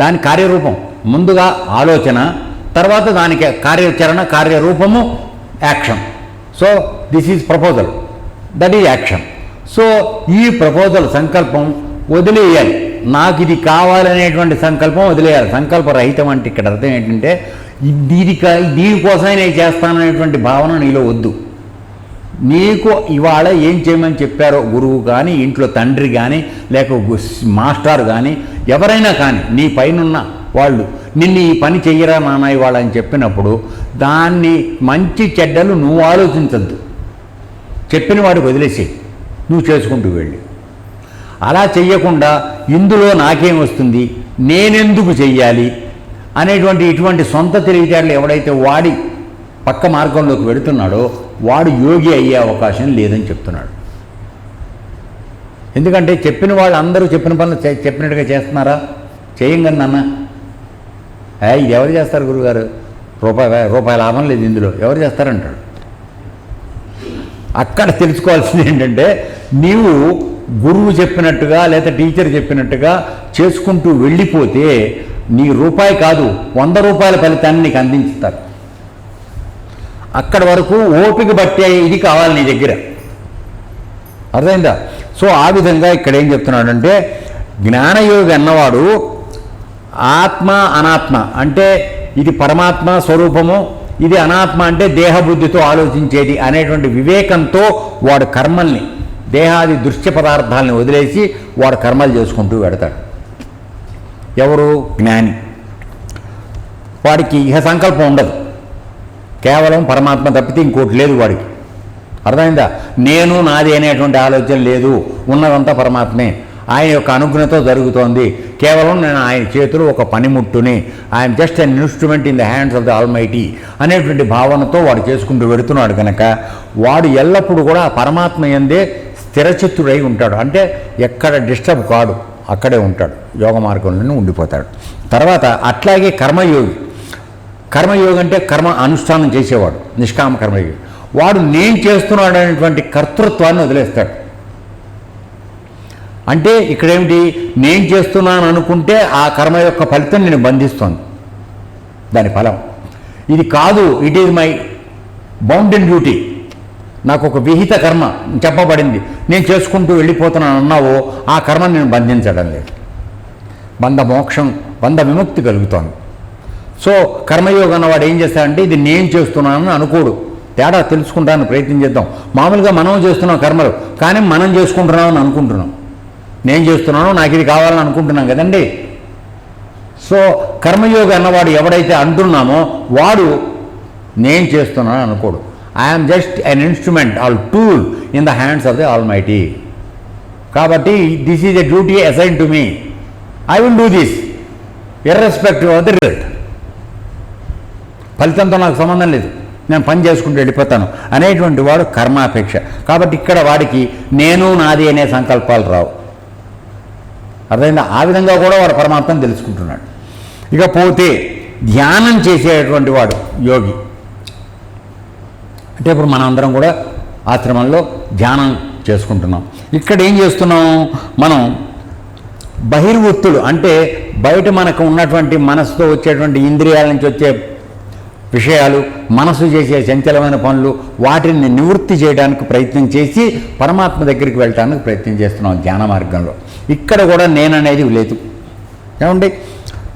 దాని కార్యరూపం ముందుగా ఆలోచన, తర్వాత దానికి కార్యాచరణ, కార్యరూపము action. So this is proposal, that is action. So ఈ ప్రపోజల్ సంకల్పం వదిలేయాలి. నాకు ఇది కావాలనేటువంటి సంకల్పం వదిలేయాలి. సంకల్పరహితం అంటే ఇక్కడ అర్థం ఏంటంటే దీనికోసమే నేను చేస్తాననేటువంటి భావన నీలో వద్దు. నీకు ఇవాళ ఏం చేయమని చెప్పారో గురువు కానీ, ఇంట్లో తండ్రి కానీ, లేక మాస్టర్ కానీ, ఎవరైనా కానీ నీ పైనున్న వాళ్ళు నిన్ను ఈ పని చెయ్యరా నాన్న ఇవాళ అని చెప్పినప్పుడు దాన్ని మంచి చెడ్డలు నువ్వు ఆలోచించద్దు. చెప్పిన వాడికి వదిలేసి నువ్వు చేసుకుంటూ వెళ్ళి. అలా చెయ్యకుండా ఇందులో నాకేం వస్తుంది, నేనెందుకు చెయ్యాలి అనేటువంటి ఇటువంటి సొంత తెలివితేటలు ఎవడైతే వాడి పక్క మార్గంలోకి వెడుతున్నాడో వాడు యోగి అయ్యే అవకాశం లేదని చెప్తున్నాడు. ఎందుకంటే చెప్పిన వాళ్ళు అందరూ చెప్పిన పనులు చెప్పినట్టుగా చేస్తున్నారా? చేయంగని నాన్న, ఇది ఎవరు చేస్తారు గురుగారు, రూపాయి లాభం లేదు ఇందులో, ఎవరు చేస్తారంటాడు. అక్కడ తెలుసుకోవాల్సింది ఏంటంటే, నీవు గురువు చెప్పినట్టుగా లేదా టీచర్ చెప్పినట్టుగా చేసుకుంటూ వెళ్ళిపోతే నీ రూపాయి కాదు 100 రూపాయల ఫలితాన్ని నీకు అందించుతారు. అక్కడి వరకు ఓపిక పట్టే ఇది కావాలి నీ దగ్గర, అర్థమైందా? సో ఆ విధంగా ఇక్కడ ఏం చెప్తున్నాడంటే, జ్ఞానయోగి అన్నవాడు ఆత్మ అనాత్మ అంటే ఇది పరమాత్మ స్వరూపము, ఇది అనాత్మ అంటే దేహబుద్ధితో ఆలోచించేది అనేటువంటి వివేకంతో వాడు కర్మల్ని, దేహాది దృశ్య పదార్థాలని వదిలేసి వాడు కర్మలు చేసుకుంటూ వెడతాడు. ఎవరు? జ్ఞాని. వాడికి ఇహ సంకల్పం ఉండదు, కేవలం పరమాత్మ తప్పితే ఇంకోటి లేదు వాడికి, అర్థమైందా? నేను నాది అనేటువంటి ఆలోచన లేదు, ఉన్నదంతా పరమాత్మే, ఆయన యొక్క అనుగ్రహంతో జరుగుతోంది, కేవలం నేను ఆయన చేతులు ఒక పనిముట్టుని, I'm just an instrument in the hands of the almighty అనేటువంటి భావనతో వాడు చేసుకుంటూ వెడుతున్నాడు కనుక వాడు ఎల్లప్పుడూ కూడా పరమాత్మ యందే స్థిరచిత్తుడై ఉంటాడు. అంటే ఎక్కడ డిస్టర్బ్ కాడు, అక్కడే ఉంటాడు, యోగ మార్గంలోనే ఉండిపోతాడు. తర్వాత అట్లాగే కర్మయోగి. కర్మయోగి అంటే కర్మ అనుష్ఠానం చేసేవాడు, నిష్కామ కర్మయోగి. వాడు నేను చేస్తున్నాడు అనేటువంటి కర్తృత్వాన్ని వదిలేస్తాడు. అంటే ఇక్కడేమిటి, నేను చేస్తున్నాను అనుకుంటే ఆ కర్మ యొక్క ఫలితం నేను బంధిస్తోంది, దాని ఫలం ఇది కాదు, it is my bounded duty, నాకు ఒక విహిత కర్మ చెప్పబడింది, నేను చేసుకుంటూ వెళ్ళిపోతున్నాను అన్నావో ఆ కర్మను నేను బంధించడం లేదు, బంధ విముక్తి కలుగుతోంది. సో కర్మయోగం అన్నవాడు ఏం చేస్తాడంటే, ఇది నేను చేస్తున్నానని అనుకోడు. తేడా తెలుసుకుంటానికి ప్రయత్నం చేద్దాం. మామూలుగా మనం చేస్తున్నాం కర్మలు, కానీ మనం చేసుకుంటున్నామని అనుకుంటున్నాం, నేను చేస్తున్నాను, నాకు ఇది కావాలని అనుకుంటున్నాం కదండి. సో కర్మయోగి అన్నవాడు ఎవడైతే అంటున్నామో వాడు నేను చేస్తున్నాను అనుకోడు. I'm just an instrument all tool in the hands of the almighty. కాబట్టి this is a duty assign to me, I will do this irrespective of the result. ఫలితంతో నాకు సంబంధం లేదు, నేను పని చేసుకుంటూ వెళ్ళిపోతాను అనేటువంటి వాడు కర్మాపేక్ష. కాబట్టి ఇక్కడ వాడికి నేను నాది అనే సంకల్పాలు రావు, అర్థమైందా? ఆ విధంగా కూడా వాడు పరమాత్మను తెలుసుకుంటున్నాడు. ఇకపోతే ధ్యానం చేసేటువంటి వాడు యోగి. అంటే ఇప్పుడు మనం అందరం కూడా ఆశ్రమంలో ధ్యానం చేసుకుంటున్నాం. ఇక్కడ ఏం చేస్తున్నాం మనం, బహిర్వృత్తులు అంటే బయట మనకు ఉన్నటువంటి మనసుతో వచ్చేటువంటి ఇంద్రియాల నుంచి వచ్చే విషయాలు, మనసు చేసే చంచలమైన పనులు, వాటిని నివృత్తి చేయడానికి ప్రయత్నం చేసి పరమాత్మ దగ్గరికి వెళ్ళడానికి ప్రయత్నం చేస్తున్నాం ధ్యాన మార్గంలో. ఇక్కడ కూడా నేననేది లేదు, ఏమండి?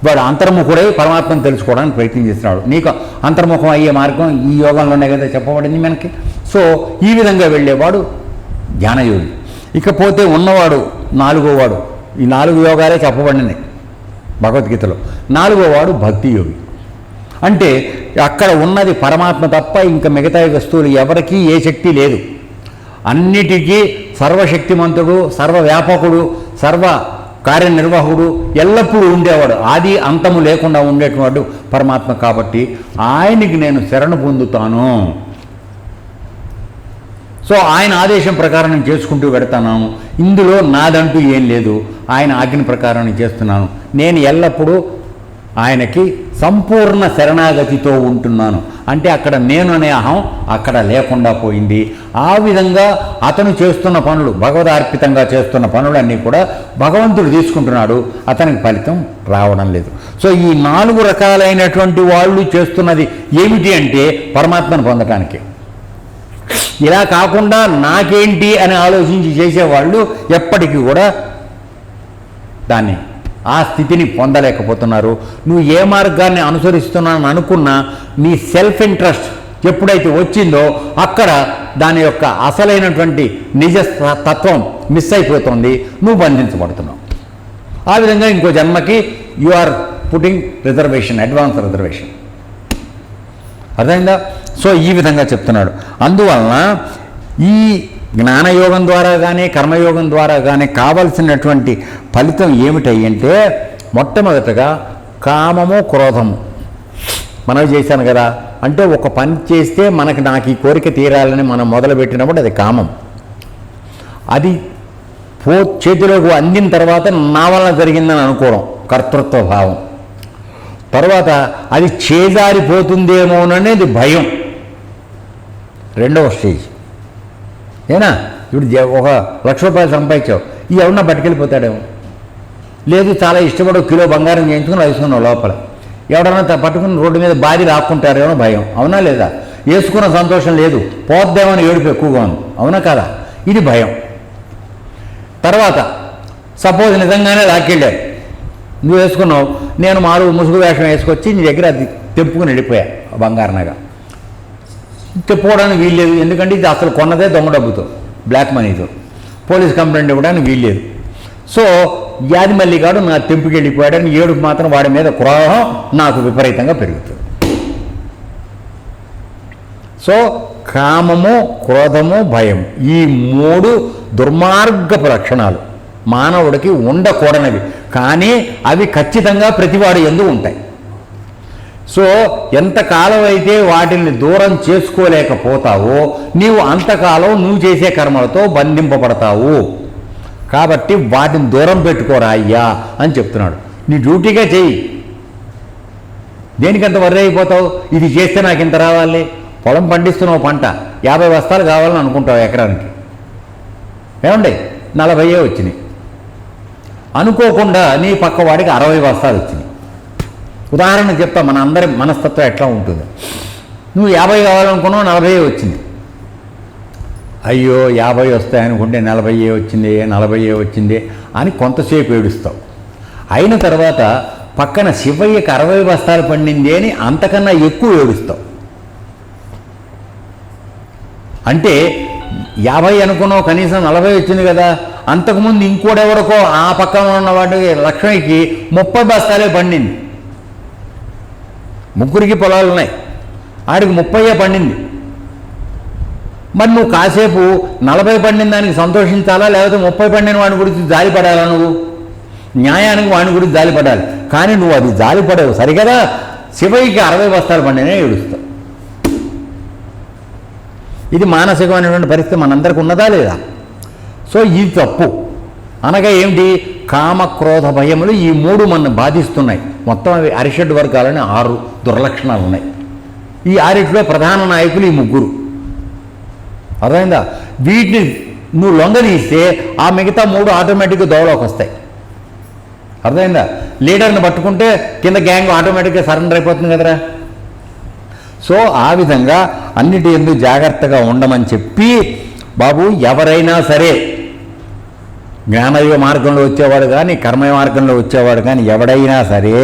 వాడు అంతర్ముఖుడై పరమాత్మను తెలుసుకోవడానికి ప్రయత్నం చేస్తున్నాడు. నీకు అంతర్ముఖం అయ్యే మార్గం ఈ యోగంలోనే కదా చెప్పబడింది మనకి. సో ఈ విధంగా వెళ్ళేవాడు ధ్యానయోగి. ఇకపోతే ఉన్నవాడు నాలుగోవాడు, ఈ 4 యోగాలే చెప్పబడినాయి భగవద్గీతలో. 4వ వాడు భక్తి యోగి. అంటే అక్కడ ఉన్నది పరమాత్మ తప్ప ఇంకా మిగతా వస్తువులు ఎవరికీ ఏ శక్తి లేదు, అన్నిటికీ సర్వశక్తిమంతుడు, సర్వవ్యాపకుడు, సర్వ కార్యనిర్వాహకుడు, ఎల్లప్పుడూ ఉండేవాడు, ఆది అంతము లేకుండా ఉండేటువంటి పరమాత్మ. కాబట్టి ఆయనకి నేను శరణు పొందుతాను. సో ఆయన ఆదేశం ప్రకారం నేను చేసుకుంటూ పెడతాను, ఇందులో నాదంటూ ఏం లేదు, ఆయన ఆజ్ఞ ప్రకారం నేను చేస్తున్నాను. నేను ఎల్లప్పుడూ ఆయనకి సంపూర్ణ శరణాగతితో ఉంటున్నాను. అంటే అక్కడ నేను అనే అహం అక్కడ లేకుండా పోయింది. ఆ విధంగా అతను చేస్తున్న పనులు, భగవదార్పితంగా చేస్తున్న పనులన్నీ కూడా భగవంతుడు తీసుకుంటున్నాడు, అతనికి ఫలితం రావడం లేదు. సో ఈ 4 రకాలైనటువంటి వాళ్ళు చేస్తున్నది ఏమిటి అంటే పరమాత్మను పొందటానికి. ఇలా కాకుండా నాకేంటి అని ఆలోచించి చేసేవాళ్ళు ఎప్పటికీ కూడా దాన్ని, ఆ స్థితిని పొందలేకపోతున్నారు. నువ్వు ఏ మార్గాన్ని అనుసరిస్తున్నాను అనుకున్నా నీ సెల్ఫ్ ఇంట్రెస్ట్ ఎప్పుడైతే వచ్చిందో అక్కడ దాని యొక్క అసలైనటువంటి నిజ తత్వం మిస్ అయిపోతుంది, నువ్వు బంధించబడుతున్నావు. ఆ విధంగా ఇంకో జన్మకి you are putting reservation, advance reservation. అర్థమైందా? సో ఈ విధంగా చెప్తున్నాడు. అందువలన ఈ జ్ఞానయోగం ద్వారా కానీ కర్మయోగం ద్వారా కానీ కావలసినటువంటి ఫలితం ఏమిటంటే మొట్టమొదటగా కామము క్రోధము మనం చేశాను కదా, అంటే ఒక పని చేస్తే నాకు ఈ కోరిక తీరాలని మనం మొదలుపెట్టినప్పుడు అది కామం. అది చేతిలోకి అందిన తర్వాత నా వలన జరిగిందని అనుకోవడం కర్తృత్వ భావం. తర్వాత అది చేజారిపోతుందేమోననేది భయం, రెండవ స్టేజ్. ఏనా ఇప్పుడు ఒక 1,00,000 రూపాయలు సంపాదించావు, ఈ ఎవరన్నా పట్టుకెళ్ళిపోతాడేమో, లేదు చాలా ఇష్టపడి కిలో బంగారం చేయించుకుని వేసుకున్నావు లోపల, ఎవడన్నా పట్టుకుని రోడ్డు మీద బాధి రాక్కుంటారేమో భయం, అవునా లేదా? వేసుకున్న సంతోషం లేదు, పోద్దేమని ఏడుపు ఎక్కువగా ఉంది, అవునా కదా? ఇది భయం. తర్వాత సపోజ్ నిజంగానే లాక్కెళ్ళారు, నువ్వు వేసుకున్నావు, నేను ముసుగు వేషం వేసుకొచ్చి నీ దగ్గర అది తెంపుకుని వెళ్ళిపోయా బంగారు నగ. తెప్పుకోవడానికి వీల్లేదు, ఎందుకంటే ఇది అసలు కొన్నదే దొంగ డబ్బుతో, బ్లాక్ మనీతో, పోలీస్ కంప్లైంట్ ఇవ్వడానికి వీల్లేదు. సో యాది మల్లిగాడు నా తెంపుకి వెళ్ళిపోయాడని ఏడుపు మాత్రం వాడి మీద క్రోధం నాకు విపరీతంగా పెరుగుతుంది. సో కామము, క్రోధము, భయం, ఈ 3 దుర్మార్గపు లక్షణాలు మానవుడికి ఉండకూడనివి, కానీ అవి ఖచ్చితంగా ప్రతివాడు యందు ఉంటాయి. సో ఎంతకాలం అయితే వాటిని దూరం చేసుకోలేకపోతావో నీవు అంతకాలం నువ్వు చేసే కర్మలతో బంధింపబడతావు. కాబట్టి వాటిని దూరం పెట్టుకోరా అయ్యా అని చెప్తున్నాడు. నీ డ్యూటీగా చెయ్యి, దేనికంత వర్రీ అయిపోతావు? ఇది చేస్తే నాకు ఇంత రావాలి. పొలం పండిస్తున్నావు, పంట 50 బస్తాలు కావాలని అనుకుంటావు ఎకరానికి, ఏమండి 40 వచ్చినాయి. అనుకోకుండా నీ పక్క వాడికి 60 బస్తాలు వచ్చినాయి. ఉదాహరణ చెప్తా, మన అందరి మనస్తత్వం ఎట్లా ఉంటుంది. నువ్వు 50 కావాలనుకున్నావు, 40 వచ్చింది. అయ్యో 50 వస్తాయనుకుంటే 40 వచ్చింది, 40 వచ్చింది అని కొంతసేపు ఏడుస్తావు. అయిన తర్వాత పక్కన శివయ్యకి 60 బస్తాలు పండింది అని అంతకన్నా ఎక్కువ ఏడుస్తావు. అంటే 50 అనుకున్నావు, కనీసం 40 వచ్చింది కదా. అంతకుముందు ఇంకోడెవరికో ఆ పక్కన ఉన్నవాడి లక్ష్మికి 30 బస్తాలే పండింది. ముగ్గురికి పొలాలు ఉన్నాయి, ఆడికి 30 పండింది. మరి నువ్వు కాసేపు 40 పండిన దానికి సంతోషించాలా, లేకపోతే 30 పండిన వాడి గురించి జాలిపడాలా? నువ్వు న్యాయానికి వాడి గురించి జాలిపడాలి, కానీ నువ్వు అది జాలిపడవు సరిగదా. శివయ్యకి 60 బస్తాలు పండినే ఏడుస్తావు. ఇది మానసికమైనటువంటి పరిస్థితి మనందరికీ ఉన్నదా లేదా? సో ఇది తప్పు. అనగా ఏమిటి? కామ, క్రోధ, భయములు ఈ 3 మన బాధిస్తున్నాయి. మొత్తం అవి అరిషడ్ వర్గాలని 6 దుర్లక్షణాలు ఉన్నాయి. ఈ 6 ప్రధాన నాయకులు ఈ 3. అర్థమైందా? వీటిని నువ్వు లొంగదీస్తే ఆ మిగతా 3 ఆటోమేటిక్గా దోవలోకి వస్తాయి. అర్థమైందా? లీడర్ని పట్టుకుంటే కింద గ్యాంగ్ ఆటోమేటిక్గా సరెండర్ అయిపోతుంది కదరా. సో ఆ విధంగా అన్నిటి ఎందుకు జాగ్రత్తగా ఉండమని చెప్పి, బాబు ఎవరైనా సరే జ్ఞానయోగ మార్గంలో వచ్చేవాడు కానీ కర్మ మార్గంలో వచ్చేవాడు కానీ ఎవడైనా సరే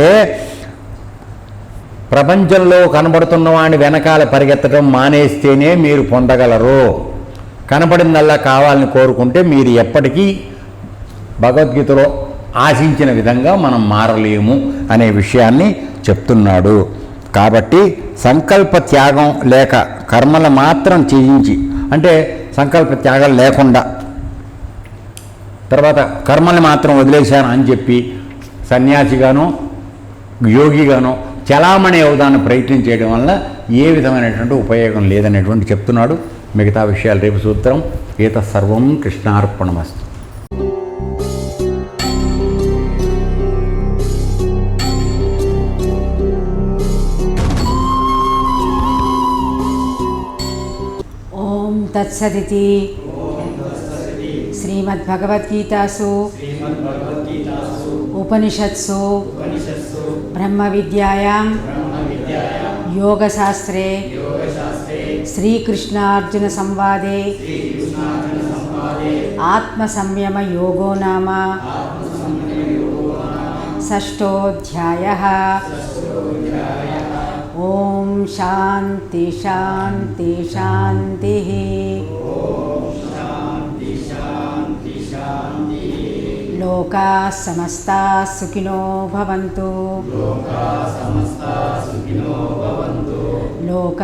ప్రపంచంలో కనబడుతున్న వాడిని వెనకాల పరిగెత్తడం మానేస్తేనే మీరు పొందగలరు. కనపడిందల్లా కావాలని కోరుకుంటే మీరు ఎప్పటికీ భగవద్గీతలో ఆశించిన విధంగా మనం మారలేము అనే విషయాన్ని చెప్తున్నాడు. కాబట్టి సంకల్ప త్యాగం లేక కర్మలు మాత్రం చేయించి, అంటే సంకల్ప త్యాగం లేకుండా తర్వాత కర్మల్ని మాత్రం వదిలేశాను అని చెప్పి సన్యాసిగానో యోగిగానో చలామణి అవుదాన్ని ప్రయత్నం చేయడం వల్ల ఏ విధమైనటువంటి ఉపయోగం లేదనేటువంటి చెప్తున్నాడు. మిగతా విషయాలు రేపు సూత్రం. ఏత సర్వం కృష్ణార్పణమస్తు.
ఓం తత్సదితి. శ్రీమద్భగవద్గీతాసు ఉపనిషత్సు బ్రహ్మ విద్యాయాం యోగశాస్త్రే శ్రీకృష్ణార్జున సంవాదే ఆత్మసంయమ యోగో నామ షష్ఠోధ్యాయః. ఓం శాంతి శాంతి శాంతి. లోకాః సమస్తాః సుఖినో భవంతు. లోక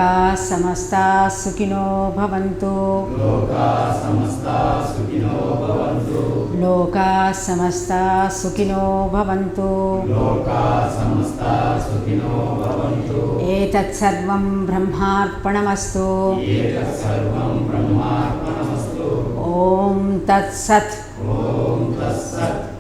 లోకా సమస్తా సుఖినో భవంతు. లోకా సమస్తా సుఖినో భవంతు. ఏతత్ సర్వం బ్రహ్మార్పణమస్తు. ఓం తత్సత్.